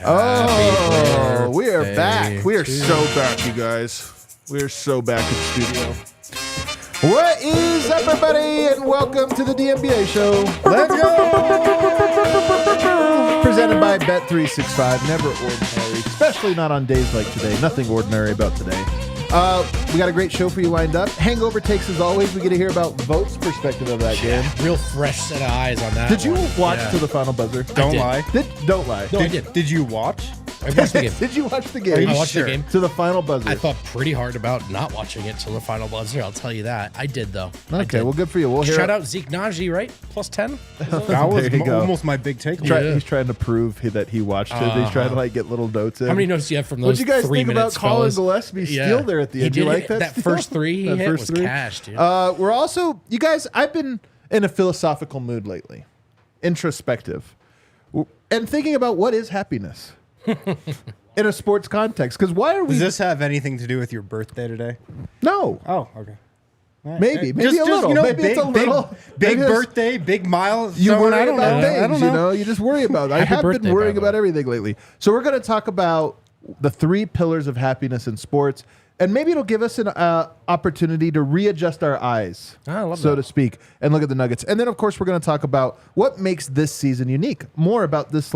Oh, we are back. We are so back, you guys. We are so back in the studio. What is up, everybody, and welcome to the DNVR show. Let's go! Presented by Bet365. Never ordinary, especially not on days like today. Nothing ordinary about today. We got a great show for you lined up. Hangover takes, as always. We get to hear about Vote's perspective of that game. Real fresh set of eyes on that. Did you watch to the final buzzer? Don't lie. Don't lie. No, I did. Did you watch? I watched the game. Did you watch the game? I watched the game. To the final buzzer. I thought pretty hard about not watching it till the final buzzer. I'll tell you that. I did, though. Okay, well, good for you. We'll hear Shout out Zeke Najee, right? Plus 10? That was There you go. almost my big takeaway. He's trying to prove that he watched it. He's trying to get little notes in. How many notes do you have from those What'd you guys 3 think minutes, about Colin fellas? Gillespie's steal there at the end? He You did like hit that that steal? first three he That hit first was three? cash, dude. We're also, you guys, I've been in a philosophical mood lately, introspective, and thinking about what is happiness in a sports context. Because why are we? Does this have anything to do with your birthday today? No. Oh, okay. All right. Maybe a little. Maybe big, it's a little. Big Maybe it's- birthday, big milestone. You worry I don't about know. things, I don't know. You just worry about it. I Happy have birthday, been by worrying the way. about everything lately. So we're going to talk about the 3 pillars of happiness in sports, and maybe it'll give us an opportunity to readjust our eyes, I love so that. to speak, and look at the Nuggets. And then, of course, we're going to talk about what makes this season unique, more about this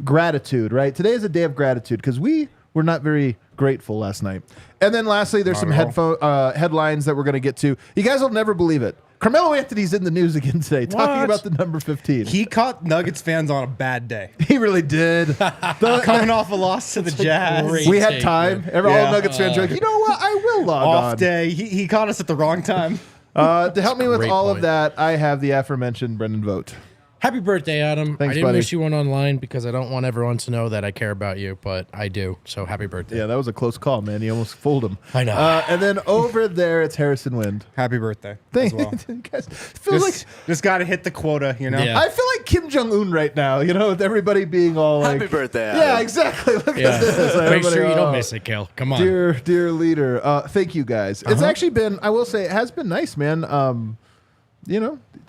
gratitude, right? Today is a day of gratitude because we were not very grateful last night. And then lastly, there's some headlines that we're going to get to. You guys will never believe it. Carmelo Anthony's in the news again today, talking What? about the number 15. He caught Nuggets fans on a bad day. He really did. Coming off a loss to the Jazz. great We had take, time. man. All Yeah. Nuggets fans are like, you know what? I will log Off on. day. He caught us at the wrong time. To help me with Great all of point. that, I have the aforementioned Brendan Vogt. Happy birthday, Adam. Thanks, I didn't buddy. wish you one online because I don't want everyone to know that I care about you, but I do. So happy birthday. Yeah, that was a close call, man. You almost fooled him. I know. And then over there, it's Harrison Wind. Happy birthday Thank as well. you guys. Feels like Just got to hit the quota, you know? Yeah. I feel like Kim Jong-un right now, with everybody being all like, Happy birthday, Adam. Yeah, exactly. Look Yeah. at this. Make Everybody, sure you don't oh, miss it, Kale. Come on. Dear leader. Thank you guys. It's actually been, I will say, it has been nice, man.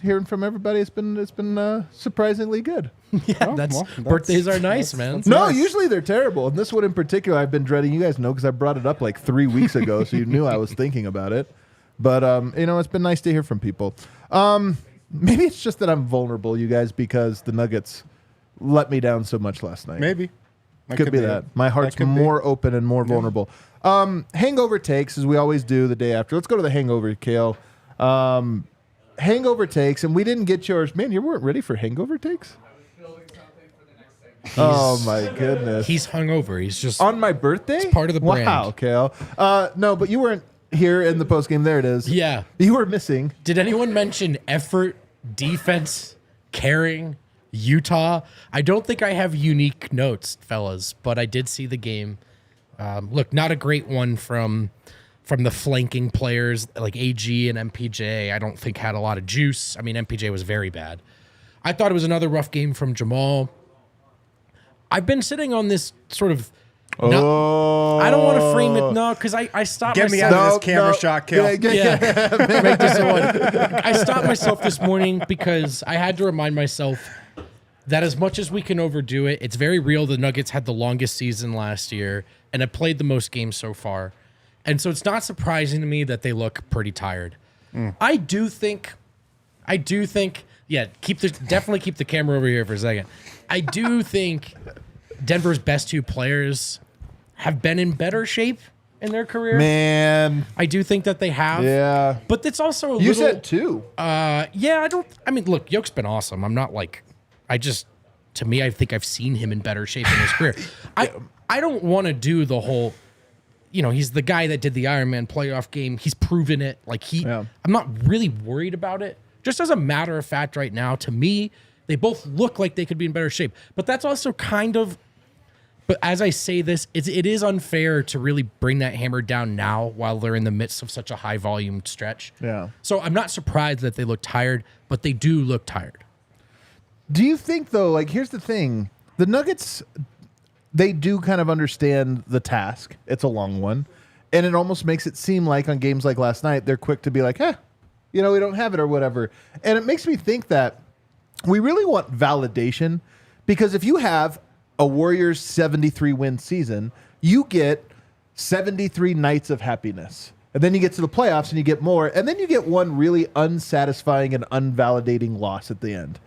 Hearing from everybody, it's been surprisingly good. Birthdays are nice, man. No, usually they're terrible. And this one in particular, I've been dreading. You guys know because I brought it up like 3 weeks ago, so you knew I was thinking about it. But, it's been nice to hear from people. Maybe it's just that I'm vulnerable, you guys, because the Nuggets let me down so much last night. Maybe. That Could be that. My heart's more open and more vulnerable. Hangover takes, as we always do the day after. Let's go to the hangover, Kale. Hangover takes, and we didn't get yours. Man, you weren't ready for hangover takes? Oh, my goodness. He's hungover. He's just On my birthday? It's part of the brand. Wow, Kale. No, but you weren't here in the postgame. There it is. Yeah. You were missing. Did anyone mention effort, defense, caring, Utah? I don't think I have unique notes, fellas, but I did see the game. Look, not a great one from the flanking players like AG and MPJ. I don't think had a lot of juice. I mean, MPJ was very bad. I thought it was another rough game from Jamal. I've been sitting on this sort of. I don't want to frame it because I stopped. Get me myself. out of this camera shot, Kale. Make this a one. I stopped myself this morning because I had to remind myself that as much as we can overdo it, it's very real. The Nuggets had the longest season last year and have played the most games so far. And so it's not surprising to me that they look pretty tired. I do think, yeah, definitely keep the camera over here for a second. I do think Denver's best 2 players have been in better shape in their career. Man. I do think that they have. Yeah. But it's also a You little. said 2. Yeah, look, Yoke's been awesome. I'm not to me, I think I've seen him in better shape in his career. I don't want to do the whole, he's the guy that did the Ironman playoff game. He's proven it. I'm not really worried about it. Just as a matter of fact right now, to me, they both look like they could be in better shape. But that's also but as I say this, it is unfair to really bring that hammer down now while they're in the midst of such a high volume stretch. Yeah. So I'm not surprised that they look tired, but they do look tired. Do you think, though, here's the thing. The Nuggets, they do kind of understand the task. It's a long one. And it almost makes it seem like on games like last night, they're quick to be like, we don't have it or whatever. And it makes me think that we really want validation because if you have a Warriors 73 win season, you get 73 nights of happiness. And then you get to the playoffs and you get more. And then you get one really unsatisfying and unvalidating loss at the end.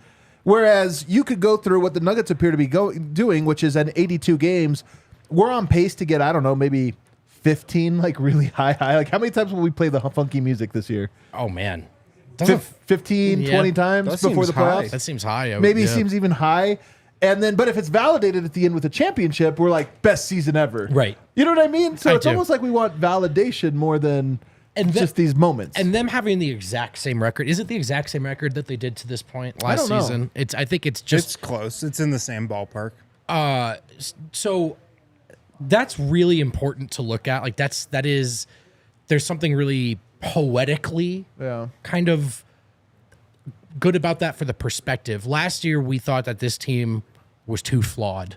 Whereas you could go through what the Nuggets appear to be doing, which is at 82 games, we're on pace to get, I don't know, maybe 15, like really high. Like how many times will we play the funky music this year? Oh, man. 15, 20 times That before seems the playoffs? high. That seems high. Maybe seems even high. And then, but if it's validated at the end with a championship, we're like, best season ever. Right. You know what I mean? So I it's do. almost like we want validation more than just these moments. And them having the exact same record. Is it the exact same record that they did to this point last don't know. season? I think it's just It's close. It's in the same ballpark. so that's really important to look at. Like there's something really poetically kind of good about that for the perspective. Last year we thought that this team was too flawed,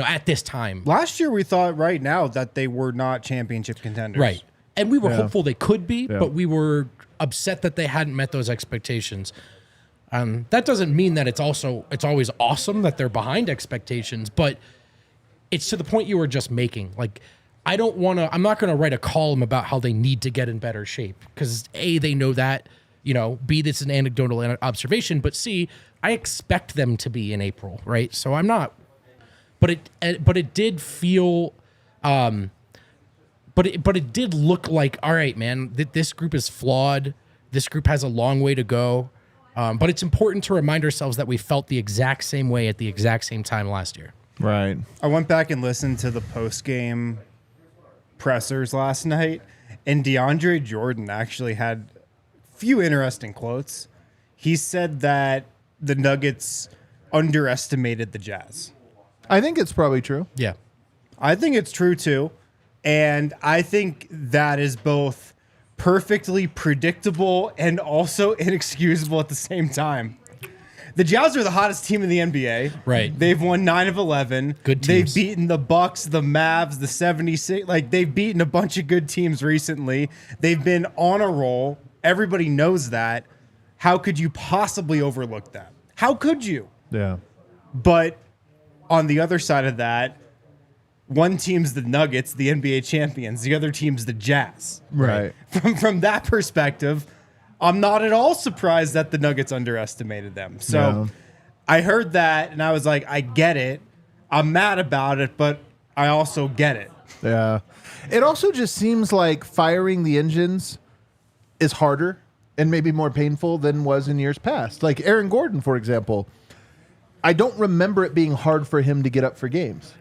at this time. Last year, we thought right now that they were not championship contenders. Right. And we were hopeful they could be, but we were upset that they hadn't met those expectations. That doesn't mean that it's always awesome that they're behind expectations, but it's to the point you were just making. Like, I'm not going to write a column about how they need to get in better shape because A, they know that, B, this is an anecdotal observation, but C, I expect them to be in April, right? So I'm not, but it did feel, but it did look like, all right, man, this group is flawed. This group has a long way to go. But it's important to remind ourselves that we felt the exact same way at the exact same time last year. Right. I went back and listened to the post-game pressers last night, and DeAndre Jordan actually had a few interesting quotes. He said that the Nuggets underestimated the Jazz. I think it's probably true. Yeah. I think it's true, too. And I think that is both perfectly predictable and also inexcusable at the same time. The Jazz are the hottest team in the NBA. Right. They've won 9 of 11. Good teams. They've beaten the Bucks, the Mavs, the 76. Like, they've beaten a bunch of good teams recently. They've been on a roll. Everybody knows that. How could you possibly overlook that? How could you? Yeah. But on the other side of that, one team's the Nuggets, the NBA champions. The other team's the Jazz. Right. From that perspective, I'm not at all surprised that the Nuggets underestimated them. So Yeah. I heard that and I was like, I get it. I'm mad about it, but I also get it. Yeah. It also just seems like firing the engines is harder and maybe more painful than was in years past. Like Aaron Gordon, for example. I don't remember it being hard for him to get up for games.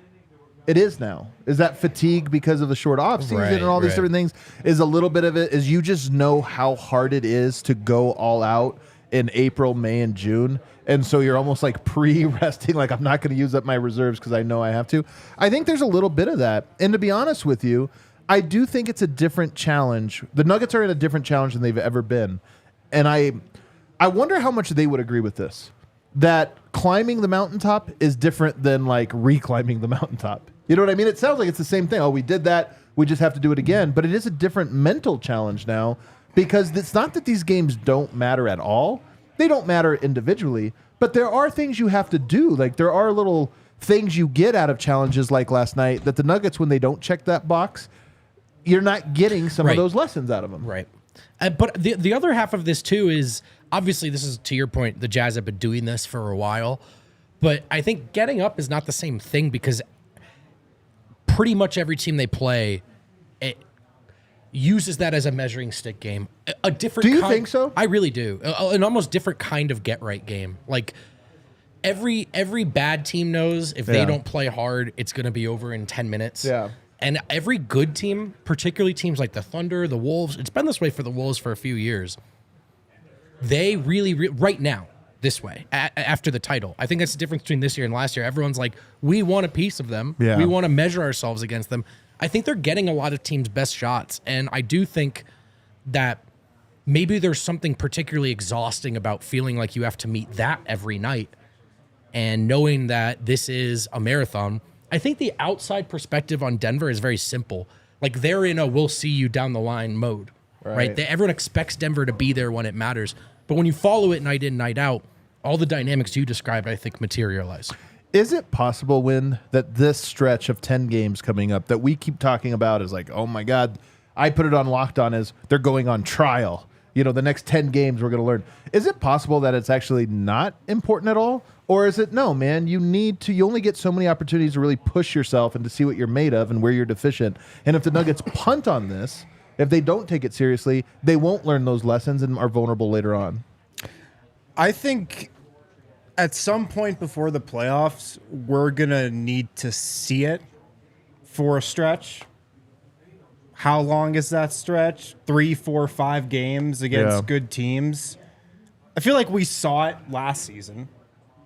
It is now. Is that fatigue because of the short off season and all these different things? Is a little bit of it is you just know how hard it is to go all out in April, May, and June. And so you're almost like pre-resting, like I'm not going to use up my reserves because I know I have to. I think there's a little bit of that. And to be honest with you, I do think it's a different challenge. The Nuggets are in a different challenge than they've ever been. And I wonder how much they would agree with this. That climbing the mountaintop is different than like reclimbing the mountaintop. You know what I mean? It sounds like it's the same thing. Oh, we did that. We just have to do it again. But it is a different mental challenge now because it's not that these games don't matter at all. They don't matter individually, but there are things you have to do. Like there are little things you get out of challenges like last night that the Nuggets, when they don't check that box, you're not getting some of those lessons out of them. Right. But the other half of this too is obviously this is to your point, the Jazz have been doing this for a while, but I think getting up is not the same thing because pretty much every team they play it uses that as a measuring stick game. A different. Do you think so? I really do. An almost different kind of get right game. Like every bad team knows if they don't play hard, it's going to be over in 10 minutes. Yeah. And every good team, particularly teams like the Thunder, the Wolves, it's been this way for the Wolves for a few years. They really right now, this way, after the title. I think that's the difference between this year and last year. Everyone's like, we want a piece of them. Yeah. We want to measure ourselves against them. I think they're getting a lot of teams' best shots. And I do think that maybe there's something particularly exhausting about feeling like you have to meet that every night and knowing that this is a marathon. I think the outside perspective on Denver is very simple. Like they're in a we'll see you down the line mode, right? Everyone expects Denver to be there when it matters. But when you follow it night in, night out, all the dynamics you described, I think, materialize. Is it possible, Win, that this stretch of 10 games coming up that we keep talking about is like, oh my God, I put it on Locked On as they're going on trial. You know, the next 10 games we're going to learn. Is it possible that it's actually not important at all? Or is it, no, man, you only get so many opportunities to really push yourself and to see what you're made of and where you're deficient. And if the Nuggets punt on this, if they don't take it seriously, they won't learn those lessons and are vulnerable later on. I think at some point before the playoffs, we're going to need to see it for a stretch. How long is that stretch? 3, 4, 5 games against good teams. I feel like we saw it last season.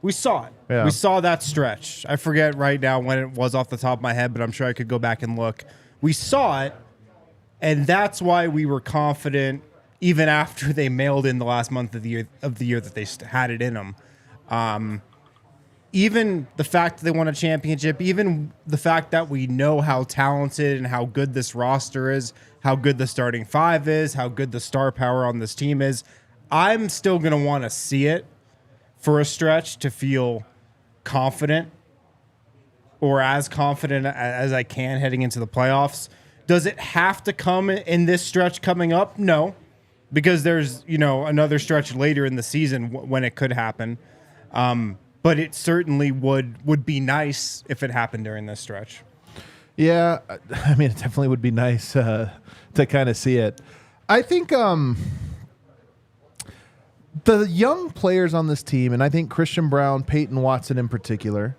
We saw it. Yeah. We saw that stretch. I forget right now when it was off the top of my head, but I'm sure I could go back and look. We saw it, and that's why we were confident even after they mailed in the last month of the year that they had it in them. Even the fact that they won a championship, even the fact that we know how talented and how good this roster is, how good the starting five is, how good the star power on this team is, I'm still going to want to see it for a stretch to feel confident, or as confident as I can heading into the playoffs. Does it have to come in this stretch coming up? No, because there's, another stretch later in the season when it could happen. But it certainly would be nice if it happened during this stretch. Yeah, I mean, it definitely would be nice to kind of see it. I think the young players on this team, and I think Christian Brown, Peyton Watson in particular,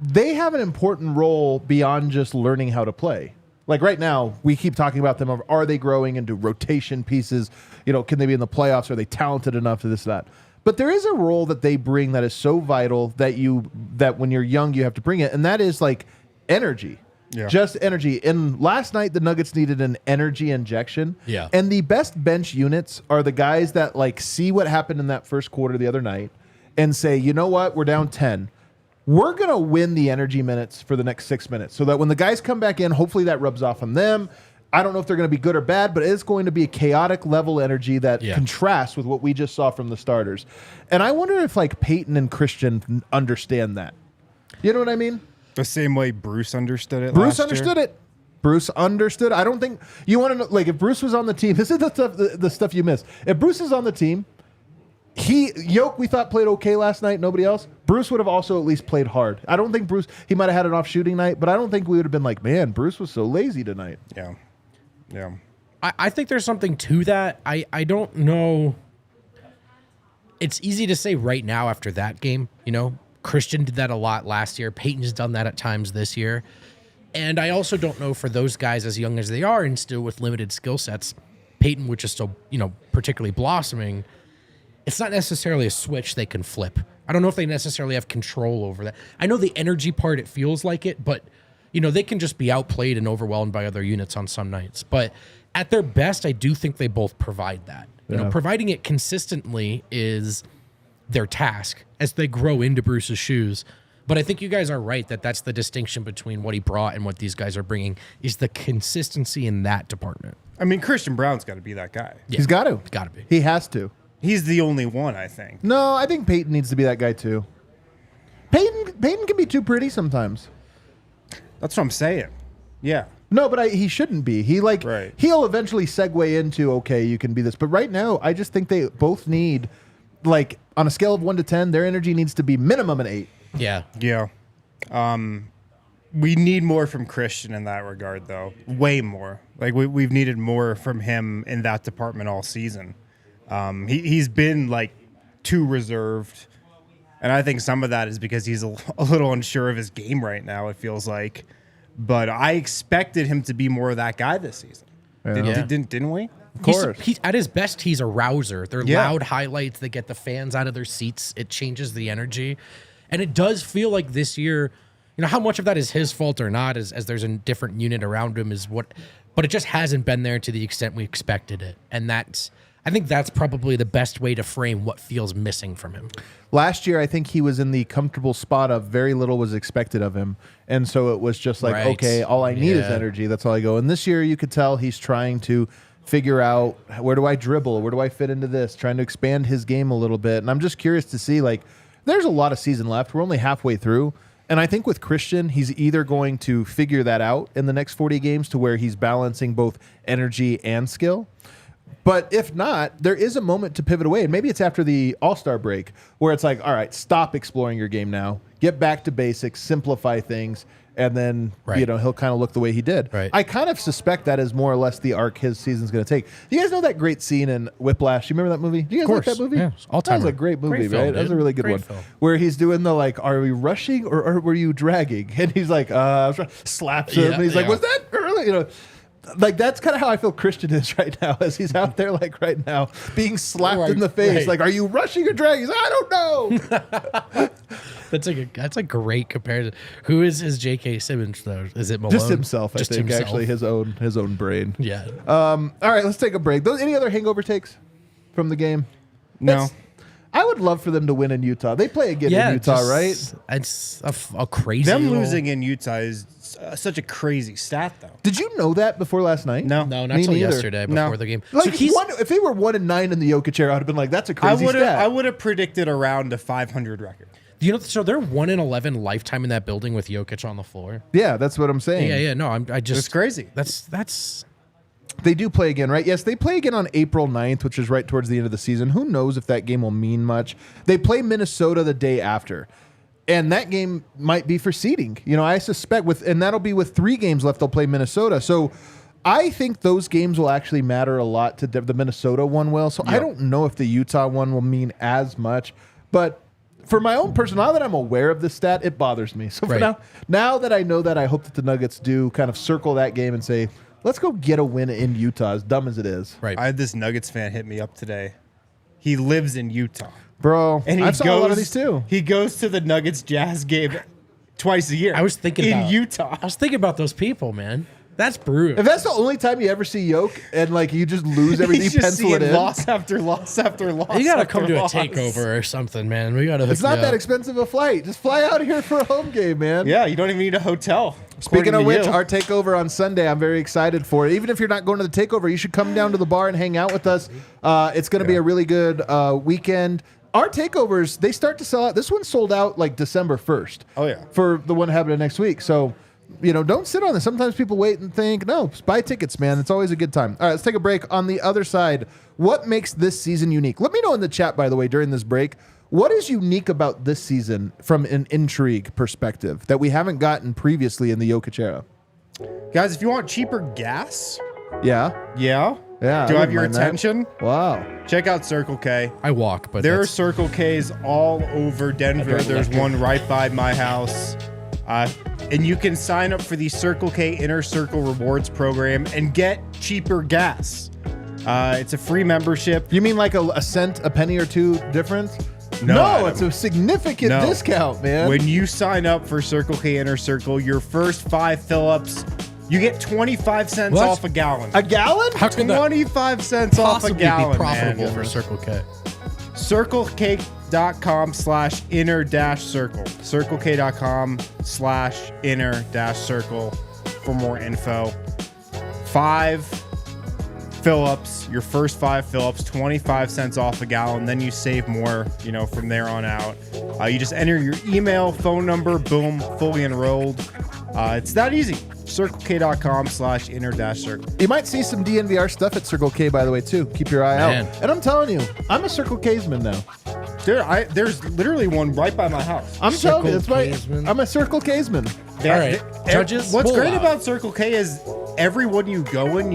they have an important role beyond just learning how to play. Like right now, we keep talking about them. Are they growing into rotation pieces? Can they be in the playoffs? Are they talented enough to this, that? But there is a role that they bring that is so vital that when you're young, you have to bring it. And that is like energy. Yeah. Just energy. And last night, the Nuggets needed an energy injection. Yeah. And the best bench units are the guys that see what happened in that first quarter the other night and say, you know what? We're down 10. We're going to win the energy minutes for the next 6 minutes so that when the guys come back in, hopefully that rubs off on them. I don't know if they're going to be good or bad, but it's going to be a chaotic level energy that contrasts with what we just saw from the starters. And I wonder if Peyton and Christian understand that. You know what I mean? The same way Bruce understood it. Bruce understood it. Bruce understood. I don't think you want to know. If Bruce was on the team, this is the stuff you miss. If Bruce is on the team, Yoke we thought played okay last night. Nobody else. Bruce would have also at least played hard. I don't think Bruce. He might have had an off shooting night, but I don't think we would have been like, man, Bruce was so lazy tonight. Yeah. Yeah. I think there's something to that. I don't know. It's easy to say right now after that game, Christian did that a lot last year. Peyton's done that at times this year. And I also don't know for those guys as young as they are and still with limited skill sets, Peyton, which is still, particularly blossoming, it's not necessarily a switch they can flip. I don't know if they necessarily have control over that. I know the energy part, it feels like it, but they can just be outplayed and overwhelmed by other units on some nights. But at their best, I do think they both provide that. Providing it consistently is their task as they grow into Bruce's shoes. But I think you guys are right that that's the distinction between what he brought and what these guys are bringing is the consistency in that department. I mean, Christian Brown's got to be that guy. Yeah. He's got to. Got to be. He has to. He's the only one, I think. No, I think Peyton needs to be that guy too. Peyton can be too pretty sometimes. That's what I'm saying. Yeah. No, but he shouldn't be. Right. He'll eventually segue into, okay, you can be this. But right now, I just think they both need, on a scale of 1 to 10, their energy needs to be minimum an 8. Yeah. Yeah. We need more from Christian in that regard, though. Way more. We've needed more from him in that department all season. He's been, too reserved. And I think some of that is because he's a little unsure of his game right now, it feels like. But I expected him to be more of that guy this season. Yeah. Didn't we? Of course. He's at his best, he's a rouser. They're loud highlights. They get the fans out of their seats. It changes the energy. And it does feel like this year, how much of that is his fault or not, as there's a different unit around him but it just hasn't been there to the extent we expected it. And I think that's probably the best way to frame what feels missing from him. Last year, I think he was in the comfortable spot of very little was expected of him. And so it was just Right. okay, all I need is energy. That's all I go. And this year, you could tell he's trying to figure out, where do I dribble? Where do I fit into this? Trying to expand his game a little bit. And I'm just curious to see, there's a lot of season left. We're only halfway through. And I think with Christian, he's either going to figure that out in the next 40 games to where he's balancing both energy and skill. But if not, there is a moment to pivot away. And maybe it's after the All-Star break where it's like, all right, stop exploring your game now. Get back to basics, simplify things, and then he'll kind of look the way he did. Right. I kind of suspect that is more or less the arc his season's going to take. Do you guys know that great scene in Whiplash? You remember that movie? Do you guys like that movie? Yeah, that was a great movie, film, right? That was a really good one. Film. Where he's doing the like, are we rushing or were you dragging? And he's like, slaps him. And he's like, was that early? Like that's kind of how I feel Christian is right now, as he's out there like right now being slapped in the face. Right. Like, are you rushing or dragging? He's like, I don't know. That's a great comparison. Who is his J.K. Simmons though? Is it Malone? Just himself, I Just think. himself. Actually, his own brain. Yeah. All right, let's take a break. Any other hangover takes from the game? No. I would love for them to win in Utah. They play again in Utah, right? It's a crazy. Them losing in Utah is such a crazy stat, though. Did you know that before last night? No. No, not Me till neither. yesterday before No. the game. Like So if they were 1-9 in the Jokic era, I'd have been like, "That's a crazy stat." I would have predicted around a 500 record. so they're 1-11 lifetime in that building with Jokic on the floor. Yeah, that's what I'm saying. Yeah. No, I just It's crazy. That's They do play again, right? Yes, they play again on April 9th, which is right towards the end of the season. Who knows if that game will mean much? They play Minnesota the day after. And that game might be for seeding. I suspect and that'll be with 3 games left, they'll play Minnesota. So I think those games will actually matter a lot to the Minnesota one will. So I don't know if the Utah one will mean as much. But for my own personal, now that I'm aware of this stat, it bothers me. So for now that I know that, I hope that the Nuggets do kind of circle that game and say, let's go get a win in Utah, as dumb as it is. right. I had this Nuggets fan hit me up today. He lives in Utah. Bro, And I've saw a lot of these too. He goes to the Nuggets Jazz game twice a year. I was thinking in Utah. I was thinking about those people, man. That's brutal. If that's the only time you ever see Yoke and like you just lose everything, He's you just pencil it seeing in. loss after loss after loss. You gotta after come to a loss. takeover or something, man. We gotta. It's not that expensive a flight. Just fly out here for a home game, man. Yeah, you don't even need a hotel. Speaking of according which, to you. our takeover on Sunday, I'm very excited for it. Even if you're not going to the takeover, you should come down to the bar and hang out with us. It's going to be a really good weekend. Our takeovers, they start to sell out. This one sold out like December 1st. Oh, yeah. For the one happening next week. So, don't sit on this. Sometimes people wait and think, no, just buy tickets, man. It's always a good time. All right, let's take a break. On the other side, what makes this season unique? Let me know in the chat, by the way, during this break, what is unique about this season from an intrigue perspective that we haven't gotten previously in the Jokic era? Guys, if you want cheaper gas, Yeah. yeah, Yeah. do I I have wouldn't your mind that. attention? Wow. Check out Circle K. I walk, but There are that's- Circle Ks all over Denver. drive There's electric. one right by my house. And you can sign up for the Circle K Inner Circle Rewards program and get cheaper gas. It's a free membership. You mean like a cent, a penny or two difference? No, Adam. It's a significant No. discount, man. When you sign up for Circle K Inner Circle, your first 5 fill-ups, you get 25 cents What? off a gallon. a gallon? How could that 25 cents off a possibly gallon, be profitable man. for Circle K? CircleK.com/inner-circle. CircleK.com/inner-circle for more info. 5 fill-ups, your first 5 fill-ups, 25 cents off a gallon. Then you save more, from there on out. You just enter your email, phone number, boom, fully enrolled. It's that easy. CircleK.com/inner-circle. You might see some DNVR stuff at Circle K, by the way, too. Keep your eye Man. out. And I'm telling you, I'm a Circle K'sman now. Dude, there's literally one right by my house. I'm telling you, Circle it's K'sman. I'm a Circle K'sman. All right, judges, What's pull great out. about Circle K is everyone you go in,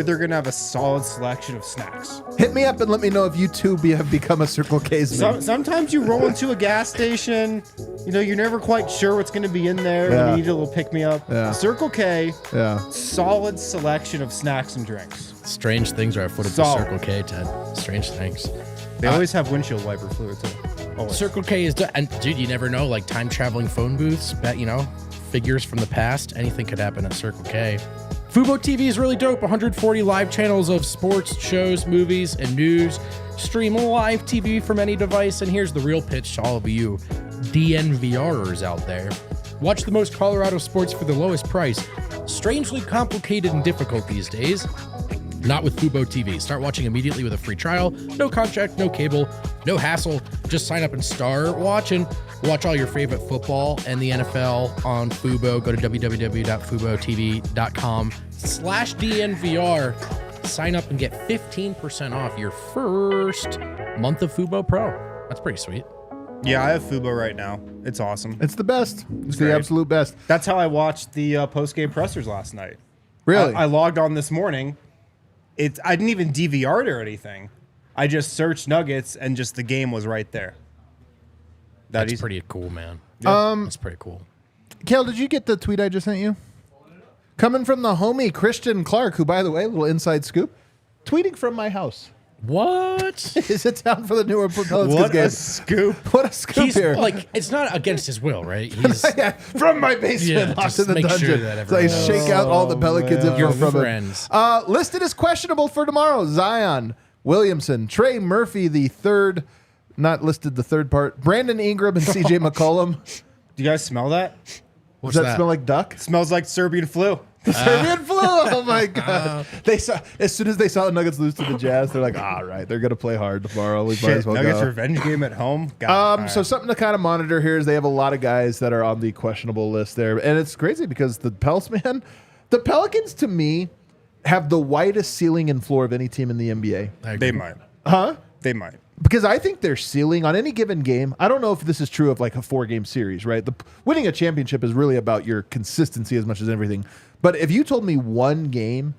they're gonna have a solid selection of snacks. Hit me up and let me know if you too have become a Circle K'sman. Sometimes you roll into a gas station, you're never quite sure what's gonna be in there. Yeah. You need a little pick me up. Yeah. Circle K, Yeah. solid selection of snacks and drinks. Strange things are afoot at the Solid. Circle K, Ted. Strange things. They always have windshield wiper fluid too. Always. Circle K is, and dude, you never know, like time traveling phone booths, figures from the past, anything could happen at Circle K. Fubo TV is really dope. 140 live channels of sports, shows, movies, and news. Stream live TV from any device. And here's the real pitch to all of you DNVRers out there. Watch the most Colorado sports for the lowest price. Strangely complicated and difficult these days. Not with Fubo TV. Start watching immediately with a free trial. No contract, no cable. No hassle. Just sign up and start watching. Watch all your favorite football and the NFL on Fubo. Go to www.fubotv.com/DNVR. Sign up and get 15% off your first month of Fubo Pro. That's pretty sweet. Yeah, I have Fubo right now. It's awesome. It's the best. It's the great. absolute best. That's how I watched the post-game pressers last night. Really? I logged on this morning. I didn't even DVR it or anything. I just searched Nuggets and just the game was right there. That's pretty cool, man. That's pretty cool. Kale, did you get the tweet I just sent you? Coming from the homie Christian Clark, who, by the way, little inside scoop, tweeting from my house. What? Is it down for the newer Pelicans What game? a scoop. What a scoop He's here. like, it's not against his will, right? He's Yeah, from my basement, locked just in the make sure dungeon. that So I everyone shake out all the Pelicans info Your from friends. it. Listed as questionable for tomorrow: Zion Williamson, Trey Murphy, the third, not listed the third part, Brandon Ingram, and CJ McCollum. Do you guys smell that? Does that smell like duck? Smells like Serbian flu. The Serbian flu. Oh my god! They saw as soon as they saw the Nuggets lose to the Jazz, they're like, "All right, they're gonna play hard tomorrow. We might Shit, as well Nuggets go." revenge game at home. God, So something to kind of monitor here is they have a lot of guys that are on the questionable list there, and it's crazy because the Pelicans to me have the widest ceiling and floor of any team in the NBA. they might. Huh? They might. Because I think their ceiling on any given game, I don't know if this is true of like a 4-game series, right? Winning a championship is really about your consistency as much as everything. But if you told me one game,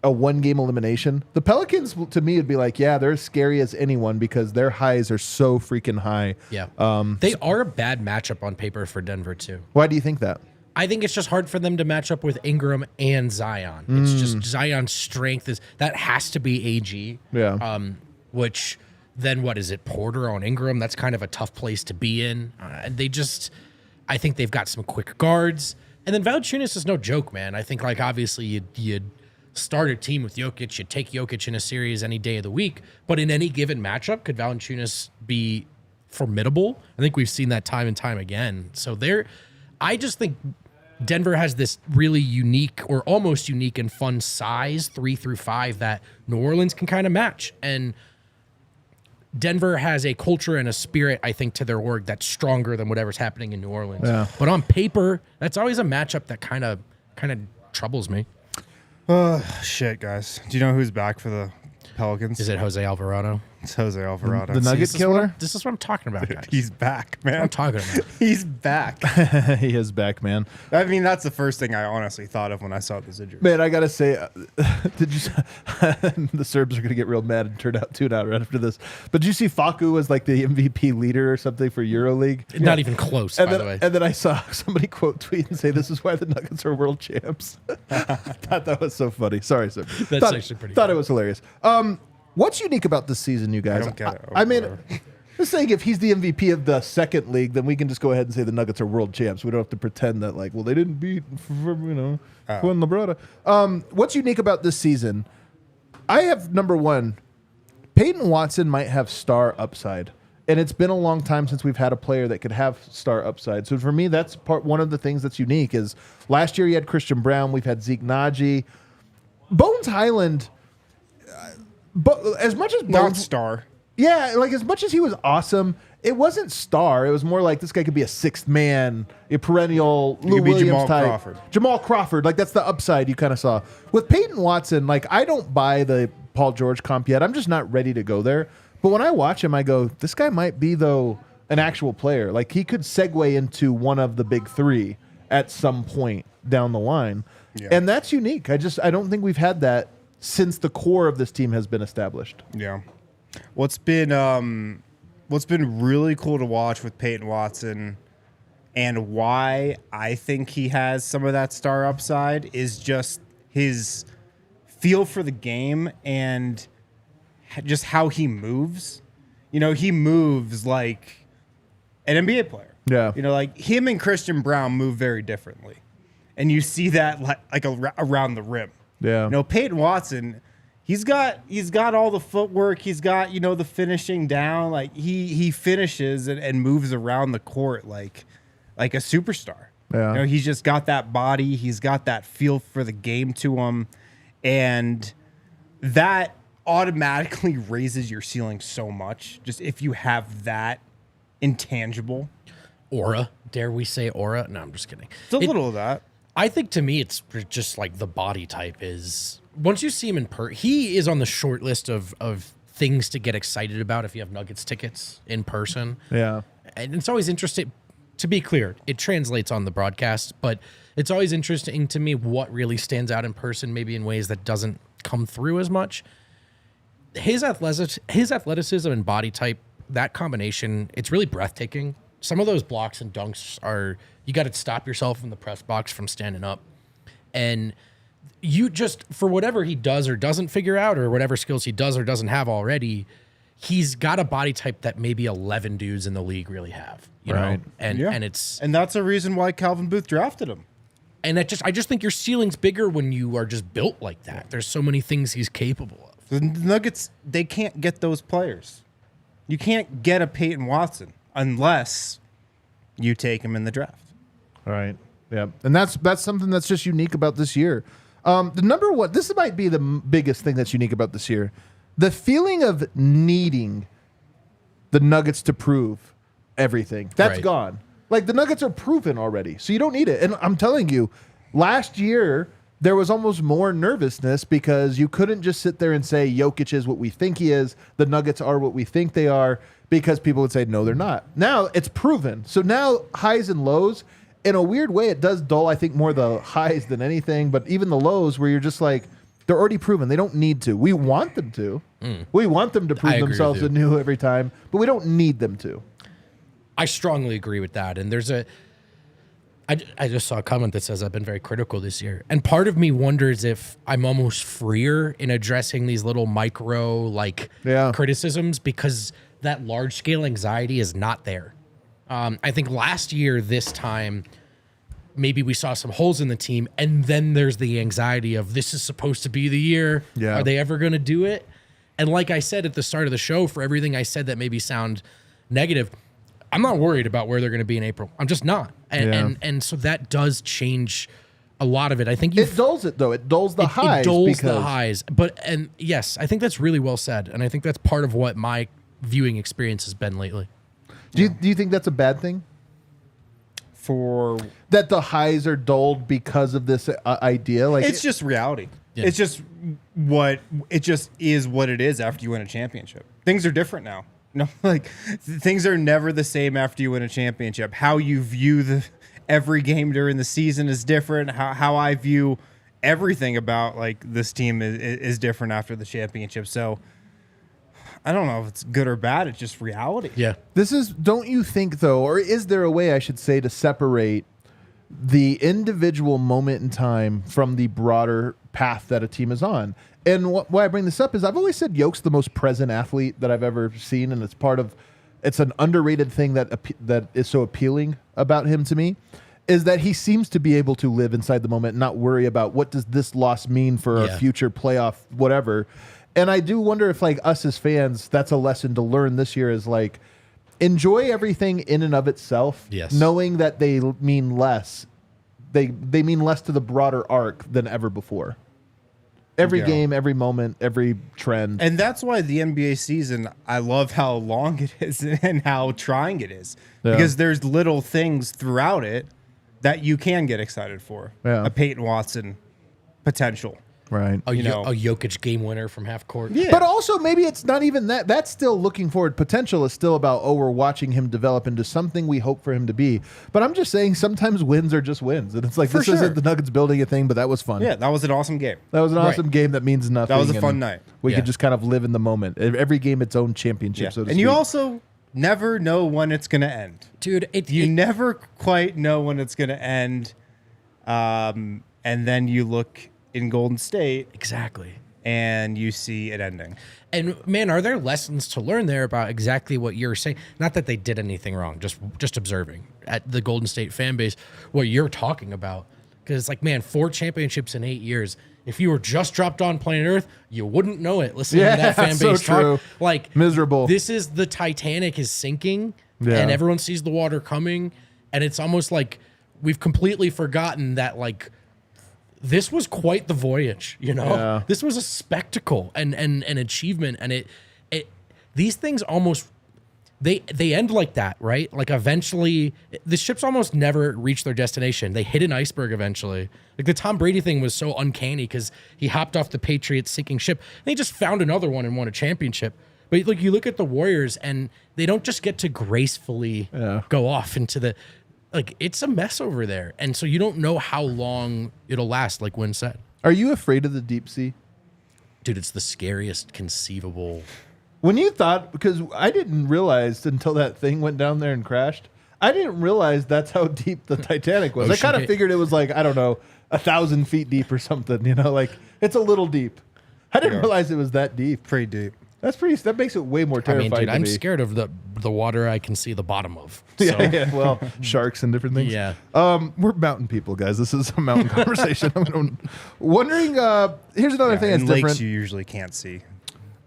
a 1-game elimination, the Pelicans to me would be like, yeah, they're as scary as anyone because their highs are so freaking high. Yeah. They are a bad matchup on paper for Denver, too. Why do you think that? I think it's just hard for them to match up with Ingram and Zion. It's just Zion's strength that has to be AG. Yeah. Which then what is it? Porter on Ingram? That's kind of a tough place to be in. I think they've got some quick guards. And then Valanciunas is no joke, man. I think like obviously you'd start a team with Jokic. You'd take Jokic in a series any day of the week. But in any given matchup, could Valanciunas be formidable? I think we've seen that time and time again. So I just think Denver has this really unique or almost unique and fun size 3 through 5 that New Orleans can kind of match. And Denver has a culture and a spirit, I think, to their org that's stronger than whatever's happening in New Orleans. Yeah. But on paper, that's always a matchup that kind of troubles me. Shit, guys. Do you know who's back for the Pelicans? Is it Jose Alvarado? It's Jose Alvarado. The Nugget killer? This is what I'm talking about, guys. He's back, man. I'm talking about. He's back. He is back, man. I mean, that's the first thing I honestly thought of when I saw this injury. Man, I gotta say, did you? The Serbs are gonna get real mad and turn out tune out right after this. But did you see Facu was like the MVP leader or something for EuroLeague? Not even close, And by then, the way. and then I saw somebody quote tweet and say, "This is why the Nuggets are world champs." I thought that was so funny. Sorry, sir. That's actually pretty Thought funny. it was hilarious. What's unique about this season, you guys? I don't get it. I mean, Whatever. just saying, if he's the MVP of the second league, then we can just go ahead and say the Nuggets are world champs. We don't have to pretend that like, well, they didn't beat, Juan Labrada. What's unique about this season? I have number one, Peyton Watson might have star upside. And it's been a long time since we've had a player that could have star upside. So for me, that's one of the things that's unique is last year you had Christian Brown. We've had Zeke Naji. Bones Highland, but as much as Not Bones, star. yeah, like as much as he was awesome, it wasn't star. It was more like this guy could be a sixth man, a perennial Lou could be Williams Jamal type. Crawford. Jamal Crawford, like that's the upside you kind of saw. With Peyton Watson, like I don't buy the Paul George comp yet. I'm just not ready to go there. But when I watch him, I go, this guy might be though an actual player. Like he could segue into one of the big three at some point down the line. Yeah. And that's unique. I don't think we've had that since the core of this team has been established. Yeah. What's been really cool to watch with Peyton Watson and why I think he has some of that star upside is just his feel for the game and just how he moves. You know, he moves like an NBA player. Yeah. You know, like him and Christian Brown move very differently. And you see that like around the rim. Yeah. You know, Peyton Watson, he's got all the footwork. He's got, you know, the finishing down. Like he finishes and moves around the court like a superstar. Yeah. You know, he's just got that body. He's got that feel for the game to him. And that automatically raises your ceiling so much. Just if you have that intangible Aura. Dare we say aura? No, I'm just kidding. it's a little of that. I think to me, it's just like the body type is. Once you see him in he is on the short list of things to get excited about if you have Nuggets tickets in person. Yeah. And it's always interesting. To be clear, it translates on the broadcast, but it's always interesting to me what really stands out in person, maybe in ways that doesn't come through as much. His athleticism and body type, that combination, it's really breathtaking. Some of those blocks and dunks you got to stop yourself in the press box from standing up. And you just, for whatever he does or doesn't figure out, or whatever skills he does or doesn't have already, he's got a body type that maybe 11 dudes in the league really have, you know? And And that's a reason why Calvin Booth drafted him. And I just think your ceiling's bigger when you are just built like that. There's so many things he's capable of. The Nuggets, they can't get those players. You can't get a Peyton Watson unless you take him in the draft. All right. Yeah. And that's something that's just unique about this year. The number one, this might be the biggest thing that's unique about this year. The feeling of needing the Nuggets to prove everything. That's gone. Like, the Nuggets are proven already, so you don't need it. And I'm telling you, last year, there was almost more nervousness because you couldn't just sit there and say Jokic is what we think he is, the Nuggets are what we think they are, because people would say, no, they're not. Now, it's proven. So now, highs and lows, in a weird way, it does dull, I think, more the highs than anything, but even the lows where you're just like, they're already proven. They don't need to. We want them to. We want them to prove themselves anew every time, but we don't need them to. I strongly agree with that. And I just saw a comment that says I've been very critical this year. And part of me wonders if I'm almost freer in addressing these little micro criticisms because that large scale anxiety is not there. I think last year, this time, maybe we saw some holes in the team, and then there's the anxiety of this is supposed to be the year. Yeah. Are they ever going to do it? And like I said at the start of the show, for everything I said that maybe sound negative, I'm not worried about where they're going to be in April. I'm just not. And so that does change a lot of it. I think it dulls it, though. It dulls the highs. It dulls the highs. And yes, I think that's really well said. And I think that's part of what my viewing experience has been lately. Do you think that's a bad thing? For that the highs are dulled because of this idea? Like, it's just reality. Yeah. It's just is what it is after you win a championship. Things are different now. No, like things are never the same after you win a championship. How you view every game during the season is different. How I view everything about like this team is different after the championship. So I don't know if it's good or bad. It's just reality. Yeah. Don't you think, though, or is there a way, I should say, to separate the individual moment in time from the broader path that a team is on? And why I bring this up is I've always said Yoke's the most present athlete that I've ever seen, and it's an underrated thing that is so appealing about him to me, is that he seems to be able to live inside the moment and not worry about what does this loss mean for a future playoff, whatever. And I do wonder if, like, us as fans, that's a lesson to learn this year is, like, enjoy everything in and of itself, knowing that they mean less. They mean less to the broader arc than ever before. Every game, every moment, every trend. And that's why the NBA season, I love how long it is and how trying it is. Yeah. Because there's little things throughout it that you can get excited for. Yeah. A Peyton Watson potential. Right. A Jokic game winner from half court. Yeah. But also maybe it's not even that. That's still looking forward. Potential is still about, we're watching him develop into something we hope for him to be. But I'm just saying sometimes wins are just wins. And it's like, this isn't the Nuggets building a thing, but that was fun. Yeah, that was an awesome game. That was an awesome game that means nothing. That was a fun night. We could just kind of live in the moment. Every game its own championship, so to speak. And you also never know when it's going to end. Dude, you never quite know when it's going to end. And then you look in Golden State. Exactly. And you see it ending. And man, are there lessons to learn there about exactly what you're saying? Not that they did anything wrong, just observing at the Golden State fan base what you're talking about. Because it's like, man, 4 championships in 8 years. If you were just dropped on planet Earth, you wouldn't know it. Listening to that fan base talk. Like, miserable. This is the Titanic is sinking, and everyone sees the water coming, and it's almost like we've completely forgotten that, like, this was quite the voyage, you know? Yeah. This was a spectacle and an achievement. And it these things almost, they end like that, right? Like eventually, the ships almost never reach their destination. They hit an iceberg eventually. Like the Tom Brady thing was so uncanny because he hopped off the Patriots sinking ship and he just found another one and won a championship. But like you look at the Warriors and they don't just get to gracefully go off into the, like it's a mess over there. And so you don't know how long it'll last, like Wynn said. Are you afraid of the deep sea? Dude, it's the scariest conceivable. When you thought, because I didn't realize until that thing went down there and crashed, I didn't realize that's how deep the Titanic was. I kind of figured it was like, I don't know, 1,000 feet deep or something, you know, like it's a little deep. I didn't realize it was that deep. Pretty deep. That makes it way more terrifying. I mean, dude, I'm to me. scared of the water I can see the bottom of. So. Yeah, well, sharks and different things. Yeah. We're mountain people, guys. This is a mountain conversation. I'm wondering, here's another thing that's and lakes different. you usually can't see.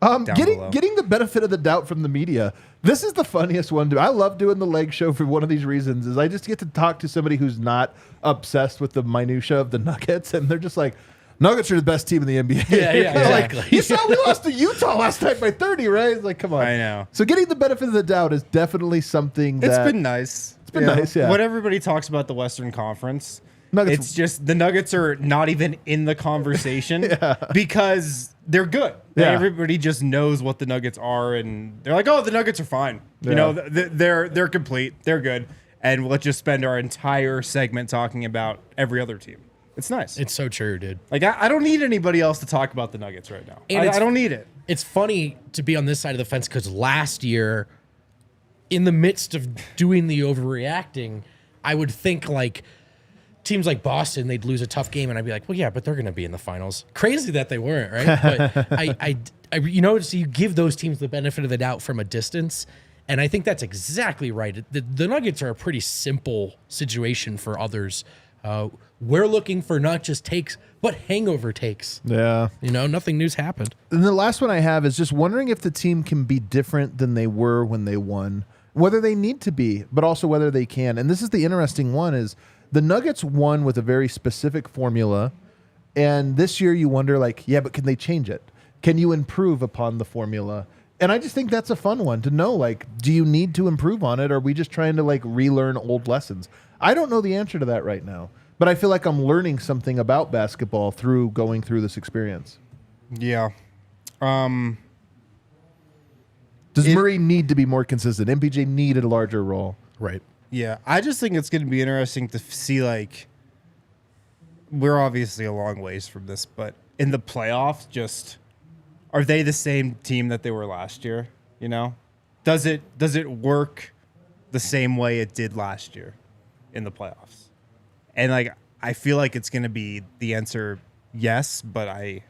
Getting the benefit of the doubt from the media. This is the funniest one. I love doing the leg show for one of these reasons. Is I just get to talk to somebody who's not obsessed with the minutia of the Nuggets, and they're just like, Nuggets are the best team in the NBA. Yeah, exactly. Like, you saw we lost to Utah last night by 30, right? It's like, come on. I know. So getting the benefit of the doubt is definitely something that... It's been nice. It's been nice, yeah. What everybody talks about the Western Conference, Nuggets- it's just the Nuggets are not even in the conversation because they're good. Yeah. Everybody just knows what the Nuggets are, and they're like, oh, the Nuggets are fine. You know, they're complete. They're good. And let's just spend our entire segment talking about every other team. It's nice. It's so true, dude. Like, I don't need anybody else to talk about the Nuggets right now. And I don't need it. It's funny to be on this side of the fence because last year, in the midst of doing the overreacting, I would think like teams like Boston, they'd lose a tough game, and I'd be like, well, yeah, but they're going to be in the finals. Crazy that they weren't, right? But I you know, so you give those teams the benefit of the doubt from a distance, and I think that's exactly right. The Nuggets are a pretty simple situation for others. We're looking for not just takes, but hangover takes. Yeah. You know, nothing new's happened. And the last one I have is just wondering if the team can be different than they were when they won, whether they need to be, but also whether they can. And this is the interesting one is the Nuggets won with a very specific formula. And this year you wonder like, yeah, but can they change it? Can you improve upon the formula? And I just think that's a fun one to know, like, do you need to improve on it? Or are we just trying to like relearn old lessons? I don't know the answer to that right now, but I feel like I'm learning something about basketball through going through this experience. Yeah. Does Murray need to be more consistent? MPJ needed a larger role. Right. Yeah, I just think it's going to be interesting to see, like, we're obviously a long ways from this, but in the playoffs, just are they the same team that they were last year? You know, does it work the same way it did last year in the playoffs? And like, I feel like it's going to be the answer yes, but I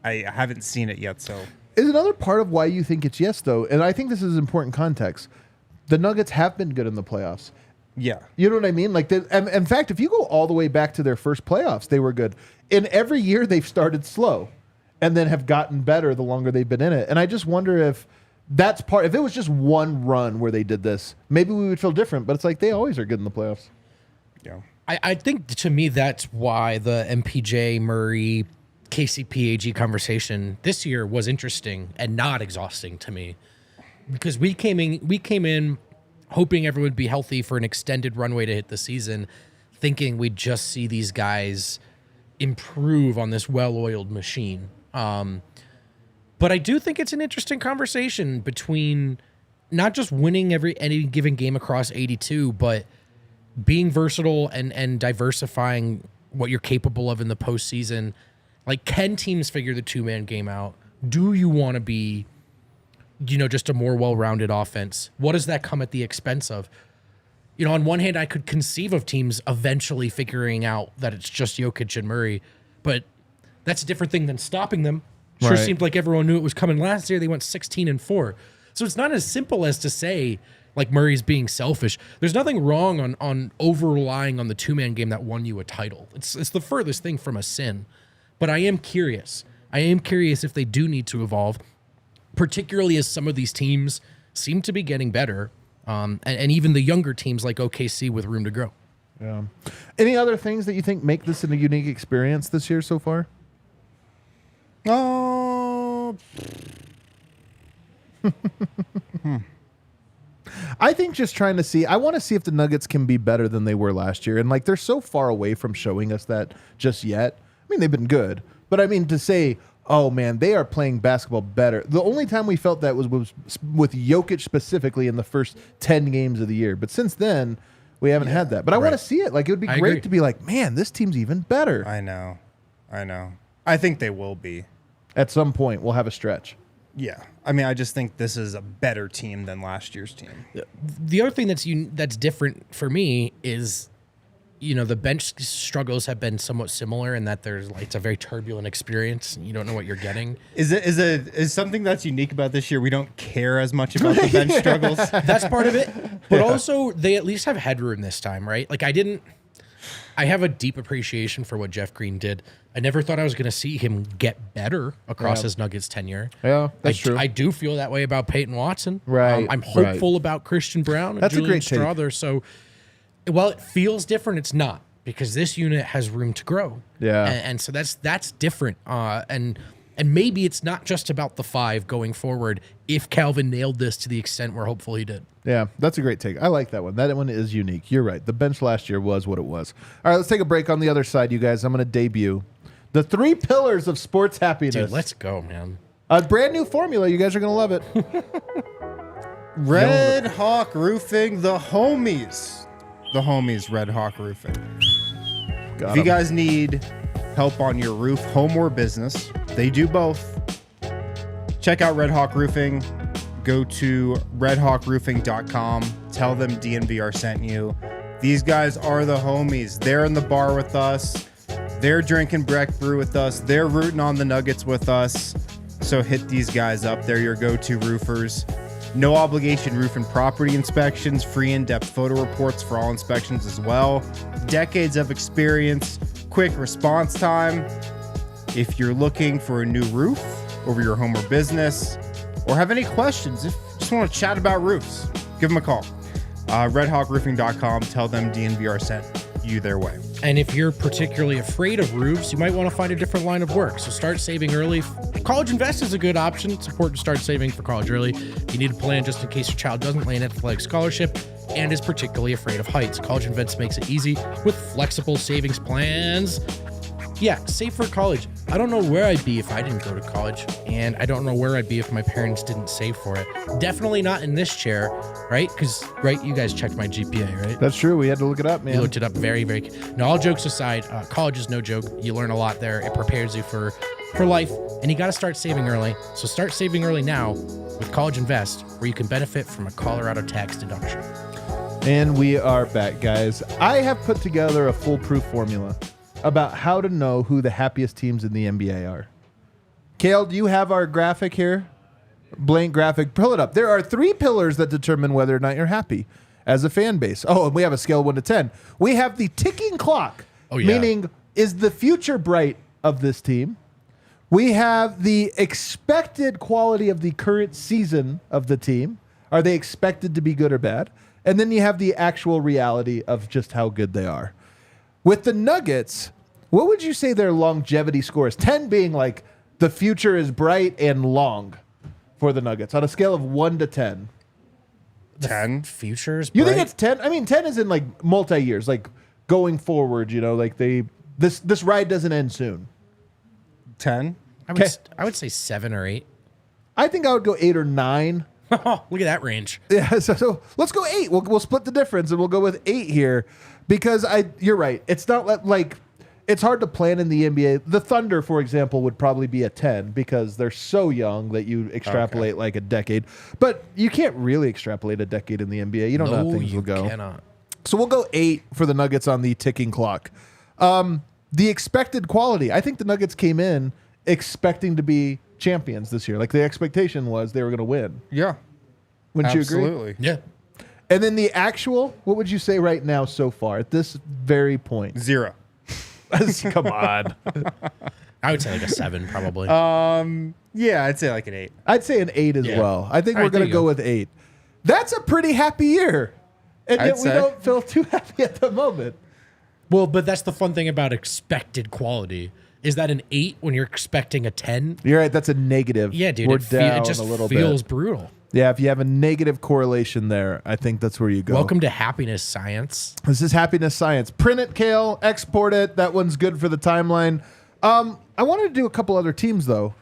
haven't seen it yet. So is another part of why you think it's yes, though, and I think this is important context. The Nuggets have been good in the playoffs. Yeah. You know what I mean? Like, in fact, if you go all the way back to their first playoffs, they were good. In every year, they've started slow and then have gotten better the longer they've been in it. And I just wonder if that's part, if it was just one run where they did this, maybe we would feel different, but it's like they always are good in the playoffs. Yeah. I think to me, that's why the MPJ, Murray, KCP, AG conversation this year was interesting and not exhausting to me. Because we came in hoping everyone would be healthy for an extended runway to hit the season, thinking we'd just see these guys improve on this well-oiled machine. But I do think it's an interesting conversation between not just winning any given game across 82, but being versatile and diversifying what you're capable of in the postseason. Like, can teams figure the two-man game out? Do you want to be, you know, just a more well-rounded offense? What does that come at the expense of? You know, on one hand, I could conceive of teams eventually figuring out that it's just Jokic and Murray, but that's a different thing than stopping them. Sure Right. seemed like everyone knew it was coming last year. They went 16-4. So it's not as simple as to say, like, Murray's being selfish. There's nothing wrong on over-relying on the two-man game that won you a title. It's the furthest thing from a sin. But I am curious. I am curious if they do need to evolve, particularly as some of these teams seem to be getting better, and even the younger teams like OKC with room to grow. Yeah. Any other things that you think make this a unique experience this year so far? Oh. I think just trying to see. I want to see if the Nuggets can be better than they were last year, and like they're so far away from showing us that just yet. I mean, they've been good, but I mean to say, oh man, they are playing basketball better. The only time we felt that was with Jokic specifically in the first 10 games of the year, but since then we haven't had that. But I want to see it. Like it would be great to be like, man, this team's even better. I know. I think they will be. At some point, we'll have a stretch. Yeah. I mean, I just think this is a better team than last year's team. The other thing that's different for me is, the bench struggles have been somewhat similar in that it's a very turbulent experience. You don't know what you're getting. Is something that's unique about this year? We don't care as much about the bench struggles. That's part of it. But also, they at least have headroom this time, right? Like I have a deep appreciation for what Jeff Green did. I never thought I was going to see him get better across his Nuggets tenure. Yeah, that's true. I do feel that way about Peyton Watson. Right. I'm hopeful about Christian Brown and Julian Strawther. So while it feels different, it's not, because this unit has room to grow. Yeah. And so that's different. And maybe it's not just about the 5 going forward if Calvin nailed this to the extent we're hopeful he did. Yeah, that's a great take. I like that one. That one is unique. You're right. The bench last year was what it was. All right, let's take a break. On the other side, you guys, I'm going to debut the 3 pillars of sports happiness. Dude, let's go, man. A brand new formula. You guys are going to love it. Red Hawk Roofing, the homies. The homies, Red Hawk Roofing. If you guys need help on your roof, home or business, they do both. Check out Red Hawk Roofing. Go to redhawkroofing.com. Tell them DNVR sent you. These guys are the homies. They're in the bar with us. They're drinking Breck Brew with us. They're rooting on the Nuggets with us. So hit these guys up. They're your go-to roofers. No obligation roof and property inspections. Free in-depth photo reports for all inspections as well. Decades of experience. Quick response time. If you're looking for a new roof over your home or business, or have any questions, if you just want to chat about roofs, give them a call. Redhawkroofing.com. Tell them DNVR sent you their way. And if you're particularly afraid of roofs, you might want to find a different line of work. So start saving early. College Invest is a good option. It's important to start saving for college early. You need a plan just in case your child doesn't land an athletic scholarship and is particularly afraid of heights. College Invest makes it easy with flexible savings plans. Yeah, save for college. I don't know where I'd be if I didn't go to college, and I don't know where I'd be if my parents didn't save for it. Definitely not in this chair, right? Because, you guys checked my GPA, right? That's true. We had to look it up, man. You looked it up very, very... Now, all jokes aside, college is no joke. You learn a lot there. It prepares you for life, and you got to start saving early. So start saving early now with College Invest, where you can benefit from a Colorado tax deduction. And we are back, guys. I have put together a foolproof formula about how to know who the happiest teams in the NBA are. Kale, do you have our graphic here? Blank graphic. Pull it up. There are 3 pillars that determine whether or not you're happy as a fan base. Oh, and we have a scale 1 to 10. We have the ticking clock, meaning is the future bright of this team. We have the expected quality of the current season of the team. Are they expected to be good or bad? And then you have the actual reality of just how good they are. With the Nuggets, what would you say their longevity score is? 10 being like the future is bright and long for the Nuggets on a scale of 1 to 10. 10? Futures? You think it's 10? I mean, 10 is in like multi-years, like going forward, like this ride doesn't end soon. 10? I would say 7 or 8. I think I would go 8 or 9. Look at that range. Yeah, so let's go 8. We'll split the difference and we'll go with 8 here because you're right. It's not like it's hard to plan in the NBA. The Thunder, for example, would probably be a 10 because they're so young that you extrapolate like a decade. But you can't really extrapolate a decade in the NBA. You don't know how things will go. Cannot. So we'll go 8 for the Nuggets on the ticking clock. The expected quality. I think the Nuggets came in expecting to be champions this year. Like the expectation was they were going to win. Yeah. Wouldn't you agree? Absolutely. Yeah. And then the actual, what would you say right now so far at this very point? 0. Come on. I would say like a 7 probably. Yeah, I'd say like an 8. I'd say an 8 as well. I think we're going to go with 8. That's a pretty happy year. And yet we don't feel too happy at the moment. Well, but that's the fun thing about expected quality. Is that an 8 when you're expecting a 10? You're right. That's a negative. Yeah, dude. We're It down just a little feels bit. brutal. Yeah, if you have a negative correlation there, I think that's where you go. Welcome to happiness science. This is happiness science. Print it, Kale. Export it. That one's good for the timeline. I wanted to do a couple other teams, though.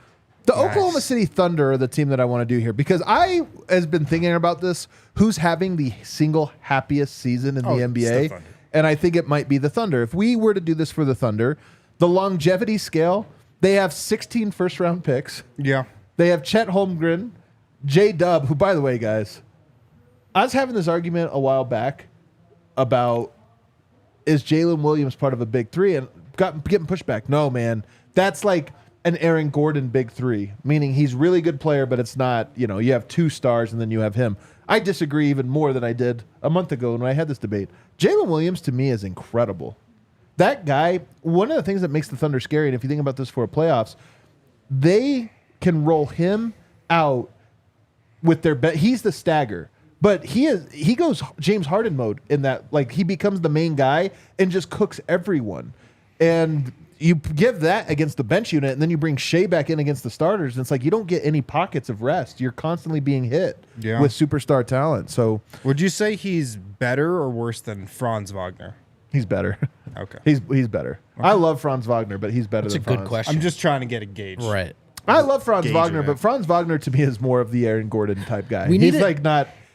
The Oklahoma City Thunder are the team that I want to do here because I has been thinking about this. Who's having the single happiest season in the NBA? Thunder. And I think it might be the Thunder. If we were to do this for the Thunder, the longevity scale, they have 16 first-round picks. Yeah. They have Chet Holmgren, J-Dub, who, by the way, guys, I was having this argument a while back about is Jalen Williams part of a big three and getting pushback. No, man. That's like an Aaron Gordon big three, meaning he's really good player, but it's not, you have 2 stars and then you have him. I disagree even more than I did a month ago when I had this debate. Jalen Williams, to me, is incredible. That guy, one of the things that makes the Thunder scary, and if you think about this for playoffs, they can roll him out with their bet. He's the stagger. But he goes James Harden mode in that, like, he becomes the main guy and just cooks everyone. And you give that against the bench unit, and then you bring Shea back in against the starters, and it's like you don't get any pockets of rest. You're constantly being hit with superstar talent. So Would you say he's better or worse than Franz Wagner? he's better. Okay. He's better. Okay. I love Franz Wagner, but he's better That's a than Franz. good question. I'm just trying to get a gauge. Right. I love Franz Gauge Wagner, it. but Franz Wagner to me is more of the Aaron Gordon type guy.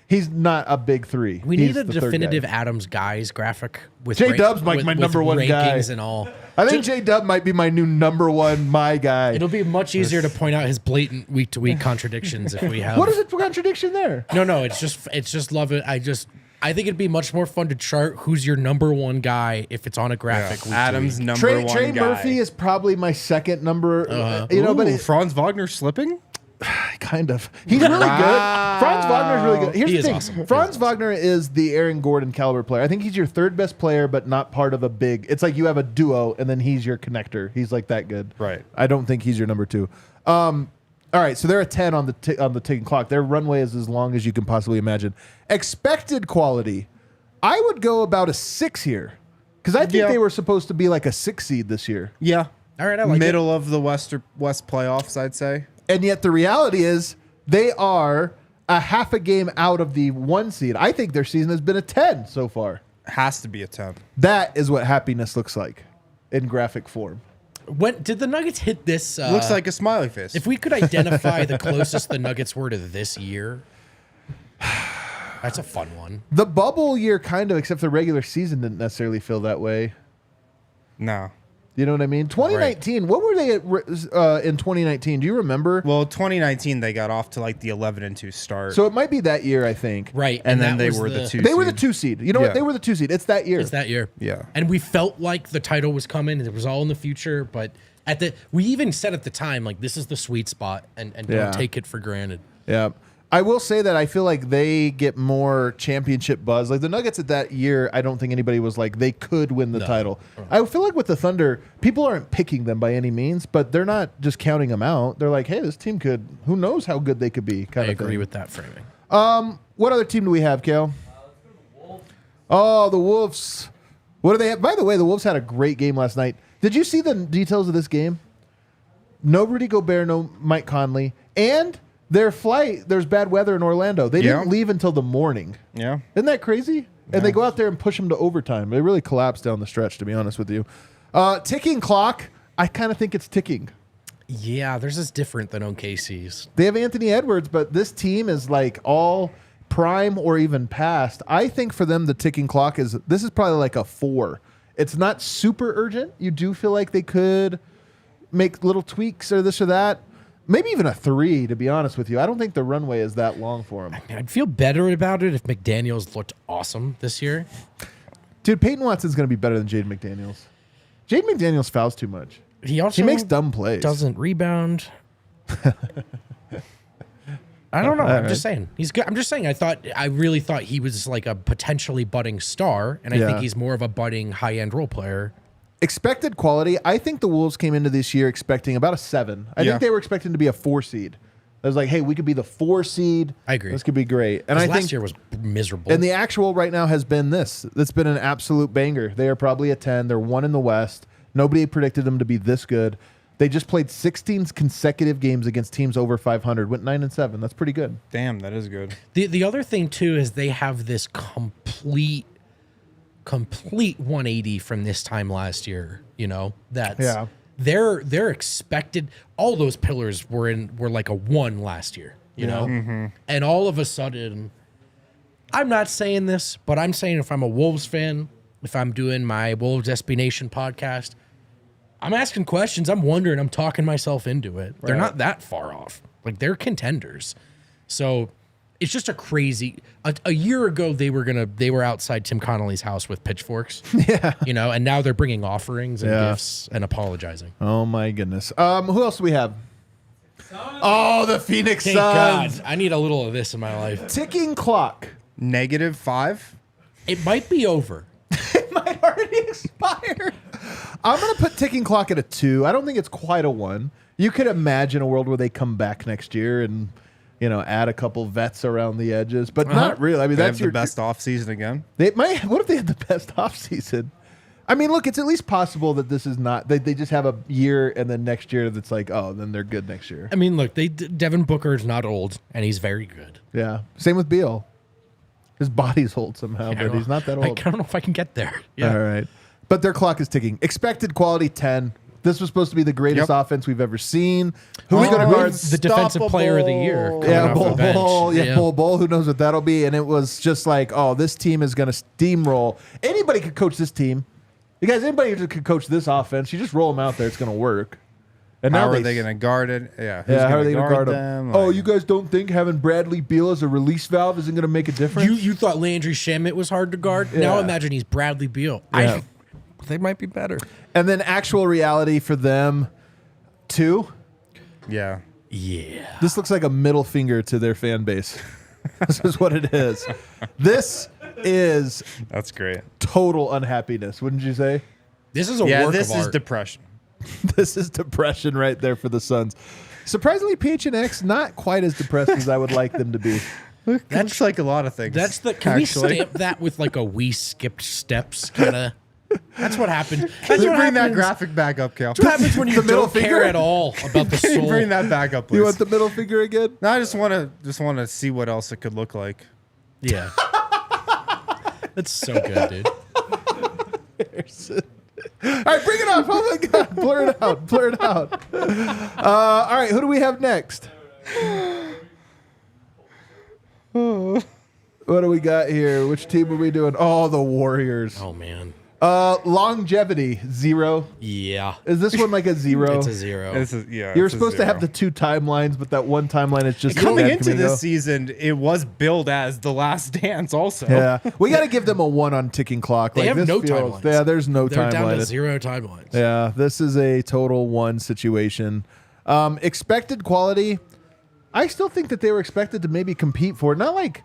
He's not a big three. We He's need a the third definitive guy. Adams guys graphic with J-Dub's like my number one rankings guy. and all. I think J-Dub might be my new number one, my guy. It'll be much easier to point out his blatant week to week contradictions if we have. What is it for contradiction there? No, it's just love it. I think it'd be much more fun to chart who's your number one guy if it's on a graphic. week to Adams week. number Trey one guy. Murphy is probably my second number. But Ooh, Franz Wagner slipping? kind of. He's really good. Franz Wagner's really good. Here's He the is thing. awesome. Franz Wagner is the Aaron Gordon caliber player. I think he's your third best player, but not part of a big. It's like you have a duo, and then he's your connector. He's like that good. Right. I don't think he's your number 2. All right, so they're a 10 on the ticking clock. Their runway is as long as you can possibly imagine. Expected quality, I would go about a 6 here because I think they were supposed to be like a 6 seed this year. Yeah. All right, I like Middle of the West playoffs, I'd say. And yet the reality is they are a half a game out of the 1 seed. I think their season has been a 10 so far. Has to be a 10. That is what happiness looks like in graphic form. When did the Nuggets hit this? Looks like a smiley face. If we could identify the closest the Nuggets were to this year, that's a fun one. The bubble year kind of, except the regular season didn't necessarily feel that way. No. You know what I mean? 2019, what were they at in 2019? Do you remember? Well, 2019, they got off to like the 11-2 start. So it might be that year, I think. Right. And then that they was were the 2 They were the seed. 2 seed. You know what? Yeah. They were the 2 seed. It's that year. It's that year. Yeah. And we felt like the title was coming. It was all in the future. But we even said at the time, like, this is the sweet spot and don't take it for granted. Yeah. I will say that I feel like they get more championship buzz. Like the Nuggets at that year, I don't think anybody was like they could win the title. I feel like with the Thunder, people aren't picking them by any means, but they're not just counting them out. They're like, hey, this team could, who knows how good they could be. I agree with that framing. What other team do we have, Kale? Oh, the Wolves. What do they have? By the way, the Wolves had a great game last night. Did you see the details of this game? No Rudy Gobert, no Mike Conley, and their flight, there's bad weather in Orlando. They didn't leave until the morning. Yeah. Isn't that crazy? And they go out there and push them to overtime. They really collapsed down the stretch, to be honest with you. Ticking clock, I kind of think it's ticking. Yeah, theirs is different than OKC's. They have Anthony Edwards, but this team is like all prime or even past. I think for them, the ticking clock this is probably like a 4. It's not super urgent. You do feel like they could make little tweaks or this or that. Maybe even a 3, to be honest with you. I don't think the runway is that long for him. I'd feel better about it if McDaniels looked awesome this year. Dude, Peyton Watson's going to be better than Jaden McDaniels. Jaden McDaniels fouls too much. He makes dumb plays. Doesn't rebound. I don't know. I'm just saying he's good. I'm just saying I really thought he was like a potentially budding star, and I think he's more of a budding high-end role player. Expected quality, I think the Wolves came into this year expecting about a 7. I think they were expecting to be a 4 seed. It was like, hey, we could be the 4 seed. I agree. This could be great. And I last think year was miserable. and the actual right now has been this. It's been an absolute banger. They are probably a 10. They're 1 in the West. Nobody predicted them to be this good. They just played 16 consecutive games against teams over 500. Went 9-7. That's pretty good. Damn, that is good. The other thing too is they have this complete 180 from this time last year. You know, that's they're expected. All those pillars were like a 1 last year. You know, and all of a sudden, I'm not saying this, but I'm saying if I'm a Wolves fan, if I'm doing my Wolves SB Nation podcast, I'm asking questions. I'm wondering. I'm talking myself into it. They're not that far off. Like, they're contenders. So it's just a crazy. A year ago, they were outside Tim Connolly's house with pitchforks. Yeah. You know, and now they're bringing offerings and gifts and apologizing. Oh my goodness. Who else do we have? Oh, the Phoenix Thank Suns. God. I need a little of this in my life. Ticking clock. -5. It might be over. It might already expire. I'm going to put ticking clock at a 2. I don't think it's quite a 1. You could imagine a world where they come back next year and, you know, add a couple vets around the edges, but not really. I mean, They that's have the best offseason again. They might. What if they had the best offseason? I mean, look, it's at least possible that this is not. They just have a year and then next year that's like, oh, then they're good next year. I mean, look, Devin Booker's not old, and he's very good. Yeah. Same with Beal. His body's old somehow, but he's not that I old. don't know if I can get there. Yeah. All right. But their clock is ticking. Expected quality 10. This was supposed to be the greatest offense we've ever seen. Who are we going to guard? The defensive player of the year. coming Yeah, off the bench. Bull. Who knows what that'll be? And it was just like, oh, this team is going to steamroll. Anybody could coach this team. You guys, anybody could coach this offense. You just roll them out there. It's going to work. And How now are they going to guard it? Yeah. How are they going to guard them? them? Oh, you guys don't think having Bradley Beal as a release valve isn't going to make a difference? You thought Landry Shamet was hard to guard? Yeah. Now imagine he's Bradley Beal. Yeah. They might be better. And then actual reality for them, 2. Yeah. Yeah. This looks like a middle finger to their fan base. This is what it is. This is That's great. total unhappiness, wouldn't you say? This is a Yeah, work this of is art. depression. This is depression right there for the Suns. Surprisingly, PHNX not quite as depressed as I would like them to be. That's like a lot of things. Can we actually. stamp that with like a we skipped steps kind of? That's what happened. That's Can you what bring that happens. graphic back up, Cal? That's what happens when you The middle don't care finger? at all about the Can you soul. bring that back up, please? You want the middle finger again? No, I just want to see what else it could look like. Yeah. That's so good, dude. All right, bring it up. Oh my God. Blur it out. Blur it out. All right, who do we have next? What do we got here? Which team are we doing? Oh, the Warriors. Oh man. Longevity, 0. Yeah. Is this one like a 0? It's a 0. This is, yeah, You were it's a supposed to have 0. the 2 timelines, but that one timeline is just Coming Bad into Camingo. this season, it was billed as The Last Dance also. Yeah, we got to give them a 1 on ticking clock. They have this no feels- timelines. Yeah, there's no They're down to timeline. 0 timelines. Yeah, this is a total 1 situation. Expected quality, I still think that they were expected to maybe compete for it. Not like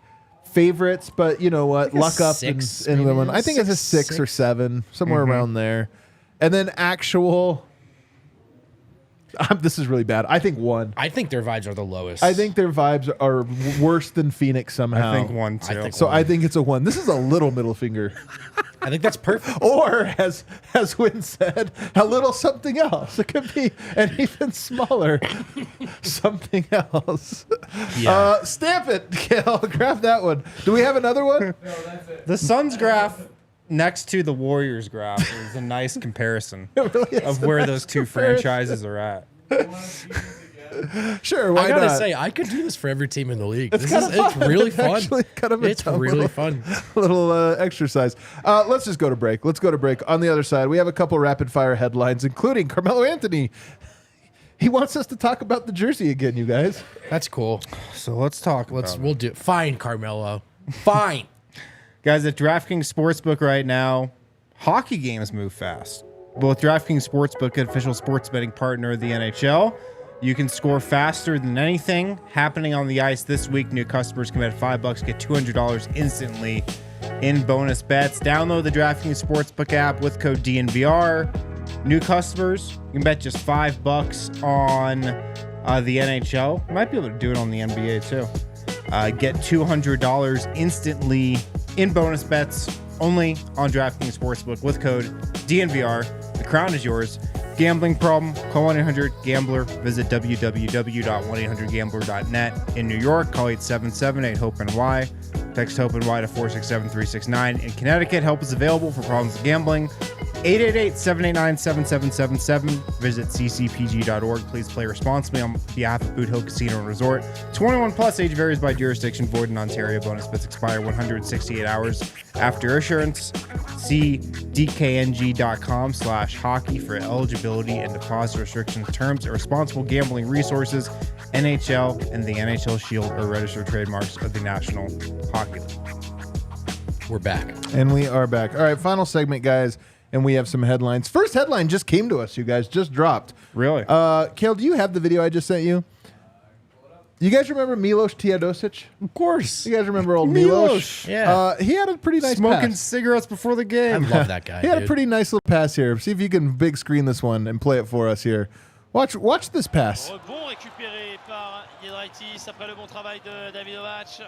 favorites, but you know what? Like a Luck up 6, and maybe? win. I think it's a 6 or 7, somewhere around there. And then actual, this is really bad. I think 1. I think their vibes are the lowest. I think their vibes are worse than Phoenix somehow. I think 1 too. I think So I think it's a 1. This is a little middle finger. I think that's perfect. Or, as Wynn said, a little something else. It could be an even smaller something else. Yeah. Stamp it, Kel. Grab that one. Do we have another one? The Suns graph next to the Warriors graph is a nice comparison Really is of a where nice those two comparison. franchises are at. Sure, why I gotta not? say, I could do this for every team in the league. It's It's really It's fun. actually kind of a It's dumb really little- fun. little exercise. Let's just go to break. Let's go to break. On the other side, we have a couple rapid fire headlines, including Carmelo Anthony. He wants us to talk about the jersey again, you guys. That's cool. So let's talk about it. We'll do it. Fine, Carmelo. Fine. Guys, at DraftKings Sportsbook right now, hockey games move fast. Both DraftKings Sportsbook, an official sports betting partner of the NHL, you can score faster than anything happening on the ice this week. New customers can bet $5, get $200 instantly in bonus bets. Download the DraftKings Sportsbook app with code DNVR. New customers, you can bet just $5 on The NHL might be able to do it on the NBA too. Get $200 instantly in bonus bets only on DraftKings Sportsbook with code DNVR. The crown is yours. Gambling problem? Call 1-800-GAMBLER. Visit www.1800gambler.net. In New York, call 877-8-HOPE-NY. Text HOPE-NY to 467-369. In Connecticut, help is available for problems with gambling. 888-789-7777. Visit ccpg.org. Please play responsibly on behalf of Boot Hill Casino and Resort. 21 plus, age varies by jurisdiction. Void in Ontario. Bonus bets expire 168 hours after issuance. See dkng.com/hockey for eligibility and deposit restrictions, terms, and responsible gambling resources. NHL and the NHL Shield are registered trademarks of the National Hockey League. We're back. And we are back. All right, final segment, guys. And we have some headlines. First headline just came to us, you guys. Just dropped. Really? Kale, do you have the video I just sent you? You guys remember Milos Teodosic? Of course. You guys remember old Milos? Yeah. He had a pretty nice Smoking pass. cigarettes before the I game. love that guy. He had a dude. pretty nice little pass here. See if you can big screen this one and play it for us here. Watch this pass. Rebond récupéré par Giedraitis après le bon travail de Davidovac.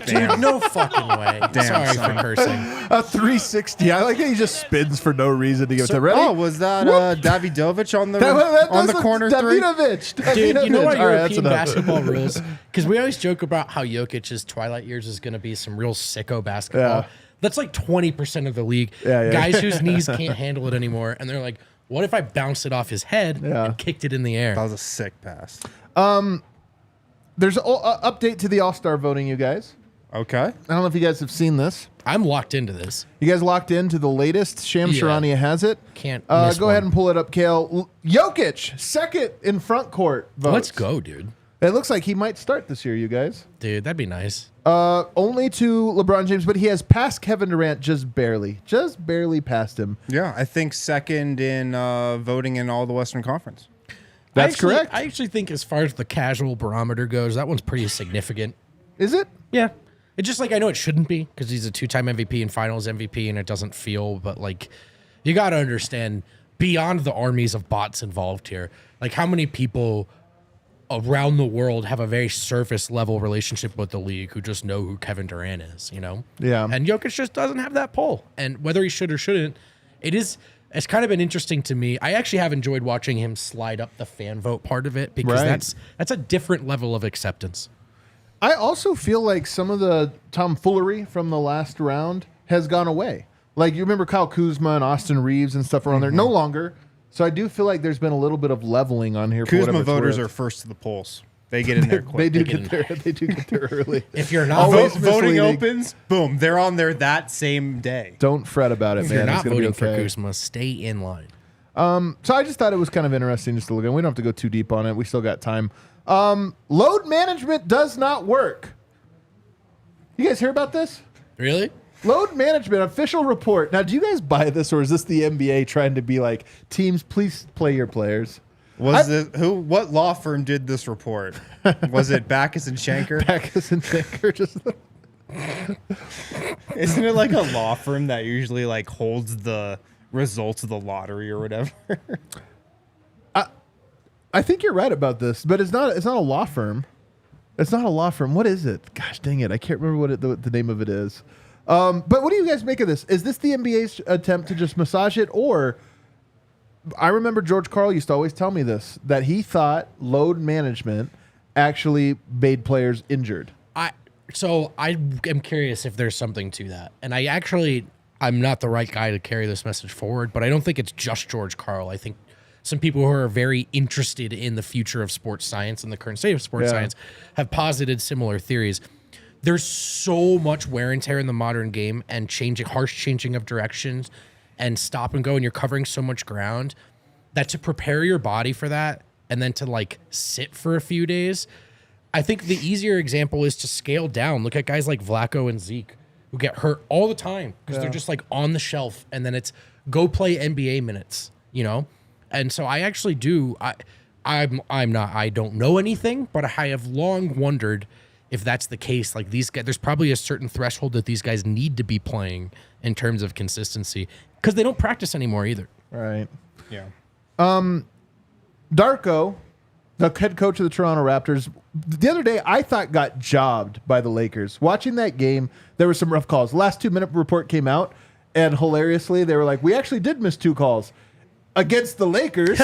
Dude, no fucking way. Damn, Sorry son. for cursing. A 360. I like how he just spins for no reason to give it to ready. Oh, was that Davidovic on the That was corner three? Davidovic. Dude, you know what All right, that's European enough. basketball rules? Because we always joke about how Jokic's twilight years is going to be some real sicko basketball. Yeah. That's like 20% of the league. Yeah. Guys whose knees can't handle it anymore. And they're like, what if I bounced it off his head and kicked it in the air? That was a sick pass. There's an update to the All-Star voting, you guys. Okay. I don't know if you guys have seen this. I'm locked into this. You guys locked into the latest? Sham Yeah. Sharania has it. Can't Go miss ahead one. and pull it up, Kale. Jokic, second in front court votes. Let's go, dude. It looks like he might start this year, you guys. Dude, that'd be nice. Only to LeBron James, but he has passed Kevin Durant just barely past him. Yeah, I think second in voting in all the Western Conference. That's correct. I actually think as far as the casual barometer goes, that one's pretty significant. Is it? Yeah. It's just like, I know it shouldn't be because he's a 2-time MVP and finals MVP and it doesn't feel, but like, you got to understand beyond the armies of bots involved here, like how many people around the world have a very surface level relationship with the league who just know who Kevin Durant is, you know? Yeah. And Jokic just doesn't have that pull. And whether he should or shouldn't, it's kind of been interesting to me. I actually have enjoyed watching him slide up the fan vote part of it because Right. that's a different level of acceptance. I also feel like some of the tomfoolery from the last round has gone away. Like, you remember Kyle Kuzma and Austin Reeves and stuff around there? No longer. So I do feel like there's been a little bit of leveling on here. Kuzma voters are first to the polls. They get in there quick. They do get get there. They do get there early. If you're not Always Voting misleading. opens, boom, they're on there that same day. Don't fret about it, if man. you're It's not gonna be voting for okay. Kuzma, stay in line. So I just thought it was kind of interesting just to look at. We don't have to go too deep on it. We still got time. Load management does not work. You guys hear about this? Really? Load management official report. Now, do you guys buy this, or is this the NBA trying to be like, teams, please play your players? What law firm did this report? Was it Backus and Shanker? Backus and Shanker just. Isn't it like a law firm that usually like holds the results of the lottery or whatever? I think you're right about this, but it's not a law firm. It's not a law firm. What is it? Gosh dang it. I can't remember what the name of it is. But what do you guys make of this? Is this the NBA's attempt to just massage it? Or I remember George Karl used to always tell me this, that he thought load management actually made players injured. So I am curious if there's something to that. And I'm not the right guy to carry this message forward, but I don't think it's just George Karl. I think some people who are very interested in the future of sports science and the current state of sports science have posited similar theories. There's so much wear and tear in the modern game and harsh changing of directions and stop and go, and you're covering so much ground that to prepare your body for that and then to like sit for a few days, I think the easier example is to scale down. Look at guys like Vlaco and Zeke who get hurt all the time because they're just like on the shelf, and then it's go play NBA minutes, you know? And so I actually do. I don't know anything, but I have long wondered if that's the case. Like these guys, there's probably a certain threshold that these guys need to be playing in terms of consistency because they don't practice anymore either. Right. Yeah. Darko, the head coach of the Toronto Raptors, the other day I thought got jobbed by the Lakers. Watching that game, there were some rough calls. The last 2-minute report came out, and hilariously, they were like, we actually did miss 2 calls against the Lakers.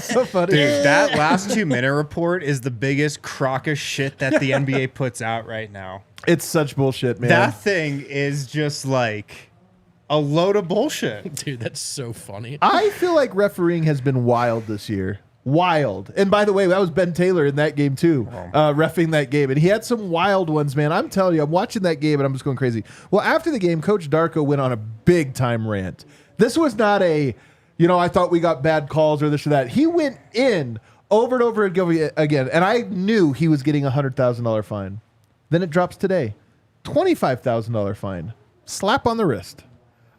So funny. Dude, that last 2-minute report is the biggest crock of shit that the NBA puts out right now. It's such bullshit, man. That thing is just like a load of bullshit. Dude, that's so funny. I feel like refereeing has been wild this year. Wild. And by the way, that was Ben Taylor in that game too, reffing that game. And he had some wild ones, man. I'm telling you, I'm watching that game and I'm just going crazy. Well, after the game, Coach Darko went on a big time rant. This was not a, I thought we got bad calls or this or that. He went in over and over again. And I knew he was getting a $100,000 fine. Then it drops today. $25,000 fine. Slap on the wrist.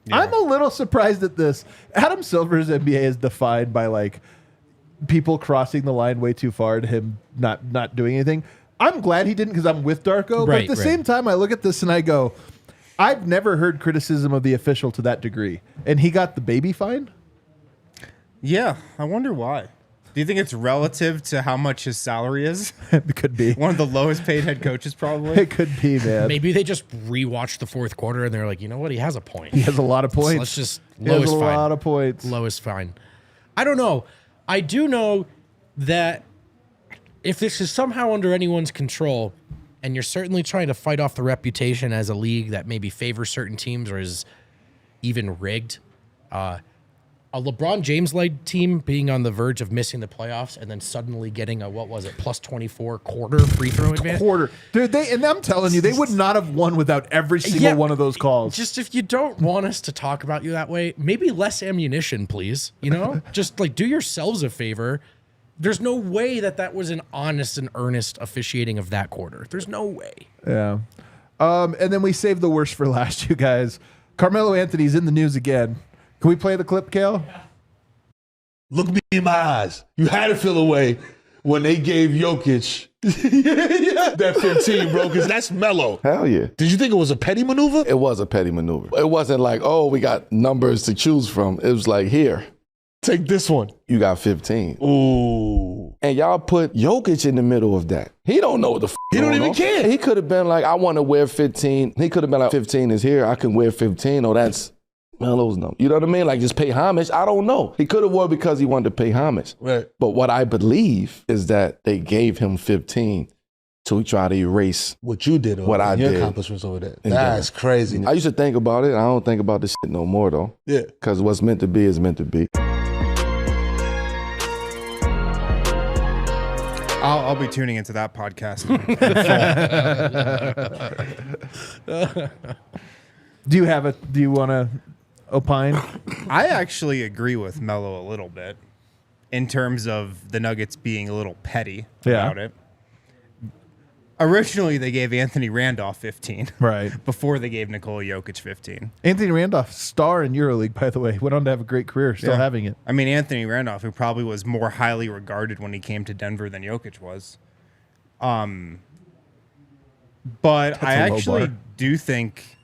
Yeah. I'm a little surprised at this. Adam Silver's NBA is defined by like people crossing the line way too far and him not doing anything. I'm glad he didn't because I'm with Darko. But at the same time, I look at this and I go, I've never heard criticism of the official to that degree. And he got the baby fine? Yeah, I wonder why. Do you think it's relative to how much his salary is? It could be. One of the lowest paid head coaches, probably. It could be, man. Maybe they just rewatched the fourth quarter and they're like, you know what? He has a point. He has a lot of points. So let's just he has lowest a fine. lot of points. Lowest fine. I don't know. I do know that if this is somehow under anyone's control, and you're certainly trying to fight off the reputation as a league that maybe favors certain teams or is even rigged, a LeBron James-led team being on the verge of missing the playoffs and then suddenly getting a, plus 24 quarter free throw advantage. Dude, and I'm telling you, they would not have won without every single one of those calls. Just if you don't want us to talk about you that way, maybe less ammunition, please. Just like do yourselves a favor. There's no way that was an honest and earnest officiating of that quarter. There's no way. Yeah. And then we saved the worst for last, you guys. Carmelo Anthony's in the news again. Can we play the clip, Kale? Look me in my eyes. You had to feel away when they gave Jokic that 15, bro, because that's Melo. Hell yeah. Did you think it was a petty maneuver? It was a petty maneuver. It wasn't like, oh, we got numbers to choose from. It was like, here. Take this one. You got 15. Ooh. And y'all put Jokic in the middle of that. He don't know what the He don't even care. He could have been like, I want to wear 15. He could have been like, 15 is here. I can wear 15. Oh, that's Melo's number. You know what I mean? Like, just pay homage. I don't know. He could have wore because he wanted to pay homage. Right. But what I believe is that they gave him 15 to try to erase what you did, what I your did. accomplishments over there. That's crazy. I used to think about it. I don't think about this shit no more, though. Yeah. Because what's meant to be is meant to be. I'll be tuning into that podcast. Do you want to opine? I actually agree with Melo a little bit in terms of the Nuggets being a little petty about it. Originally, they gave Anthony Randolph 15. Right. Before they gave Nikola Jokic 15. Anthony Randolph, star in EuroLeague, by the way. Went on to have a great career, still having it. I mean, Anthony Randolph, who probably was more highly regarded when he came to Denver than Jokic was. But I actually do think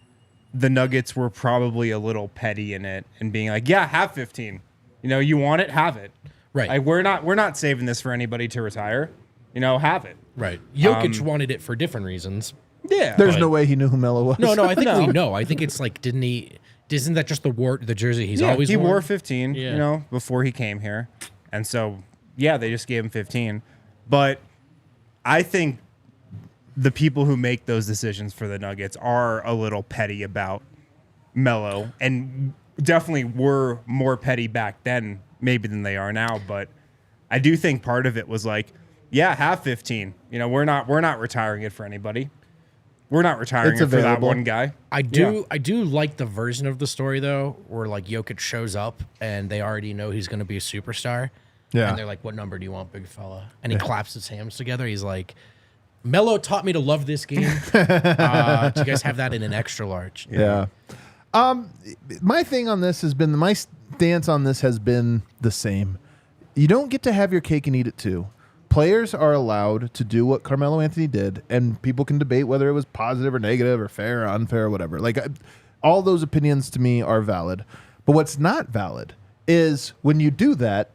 the Nuggets were probably a little petty in it and being like, yeah, have 15. You want it, have it. Right. Like, we're not saving this for anybody to retire. Have it. Right. Jokic wanted it for different reasons. Yeah. There's no way he knew who Melo was. No, I think we know. I think it's like, isn't that just the jersey he's always worn? He wore 15, before he came here. And so, they just gave him 15. But I think the people who make those decisions for the Nuggets are a little petty about Melo and definitely were more petty back then maybe than they are now. But I do think part of it was like, have 15. We're not retiring it for anybody. We're not retiring it for that one guy. I do like the version of the story though, where like Jokic shows up and they already know he's going to be a superstar. Yeah. And they're like, "What number do you want, big fella?" And he claps his hands together. He's like, "Melo taught me to love this game." Do you guys have that in an extra large? Yeah. My thing on this has been my stance on this has been the same. You don't get to have your cake and eat it too. Players are allowed to do what Carmelo Anthony did, and people can debate whether it was positive or negative or fair or unfair or whatever. Like, all those opinions to me are valid. But what's not valid is when you do that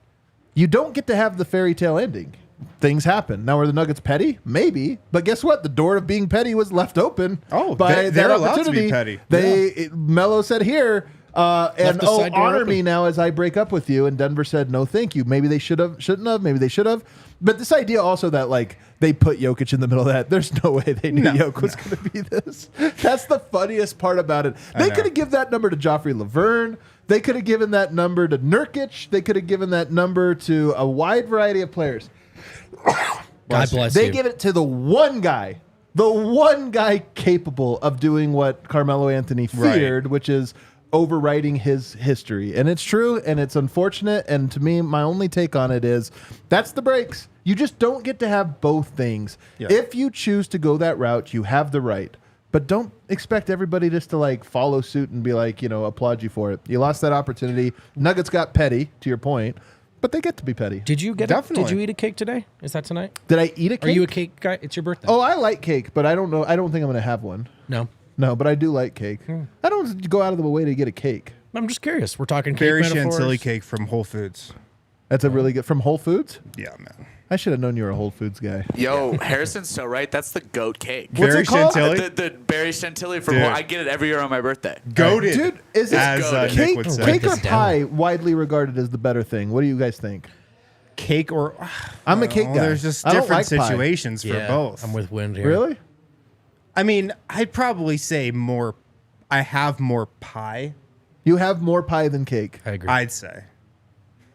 you don't get to have the fairy tale ending. Things happen. Now, are the Nuggets petty? Maybe. But guess what? The door of being petty was left open by they're that allowed to be opportunity. petty. Melo said here, and the side door honor open. me now as I break up with you. And Denver said, no, thank you. Maybe they shouldn't have. Maybe they should have. But this idea also that like they put Jokic in the middle of that, there's no way they knew Jokic was going to be this. That's the funniest part about it. They could have given that number to Joffrey Laverne. They could have given that number to Nurkic. They could have given that number to a wide variety of players. God bless They you. give it to the one guy capable of doing what Carmelo Anthony feared, which is overwriting his history. And it's true, and it's unfortunate. And to me, my only take on it is that's the breaks. You just don't get to have both things. Yeah. If you choose to go that route, you have the right. But don't expect everybody just to like follow suit and be like, applaud you for it. You lost that opportunity. Nuggets got petty, to your point, but they get to be petty. Did you Definitely. Did you eat a cake today? Is that tonight? Did I eat a cake? Are you a cake guy? It's your birthday. Oh, I like cake, but I don't know. I don't think I'm going to have one. No. No, but I do like cake. I don't go out of the way to get a cake. I'm just curious. We're talking cake Berry metaphors. chantilly cake from Whole Foods. That's a really good from Whole Foods. Yeah, man. I should have known you were a Whole Foods guy. Yo, Harrison's so right. That's the goat cake. What's Berry it called? chantilly. The berry chantilly from Dude. I get it every year on my birthday. Goated. Dude, is it as Nick cake? would say. Cake or this down. pie widely regarded as the better thing? What do you guys think? Cake or I'm a cake well, guy. there's just I don't different like pie. situations for Yeah, both. I'm with Wind here. Really? I mean, I'd probably say more. I have more pie. You have more pie than cake. I agree. I'd say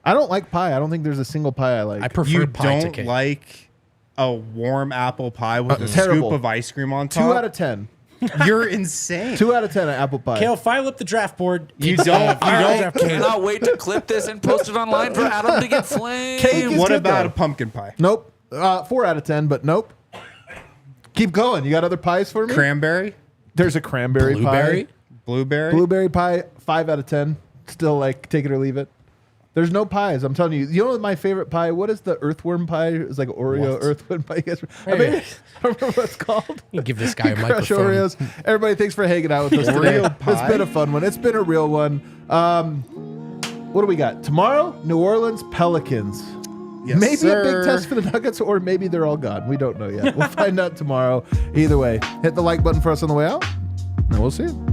I don't like pie. I don't think there's a single pie I like. I prefer you pie to don't cake. like a warm apple pie with a terrible. scoop of ice cream on 2 top. out of 10. You're insane. 2 out of 10 at apple pie. Kale, file up the draft board. You don't. I cannot wait to clip this and post it online for Adam to get flamed. Cake is What good, about though. a pumpkin pie? Nope. 4 out of 10, but nope. Keep going. You got other pies for me? Cranberry, There's a cranberry Blueberry? pie. blueberry. Blueberry pie, 5 out of 10. Still like take it or leave it. There's no pies. I'm telling you. You know what my favorite pie? What is the earthworm pie? It's like Oreo What? earthworm pie. You guys, I don't remember what it's called. You give this guy a Crush microphone. Oreos. Everybody, thanks for hanging out with us today. Oreo pie? It's been a fun one. It's been a real one. What do we got? Tomorrow, New Orleans Pelicans. Yes, Maybe sir. a big test for the Nuggets, or maybe they're all gone. We don't know yet. We'll find out tomorrow. Either way, hit the like button for us on the way out, and we'll see you.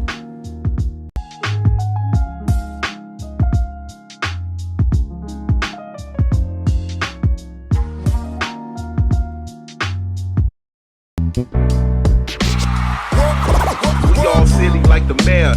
We all silly like the mayor.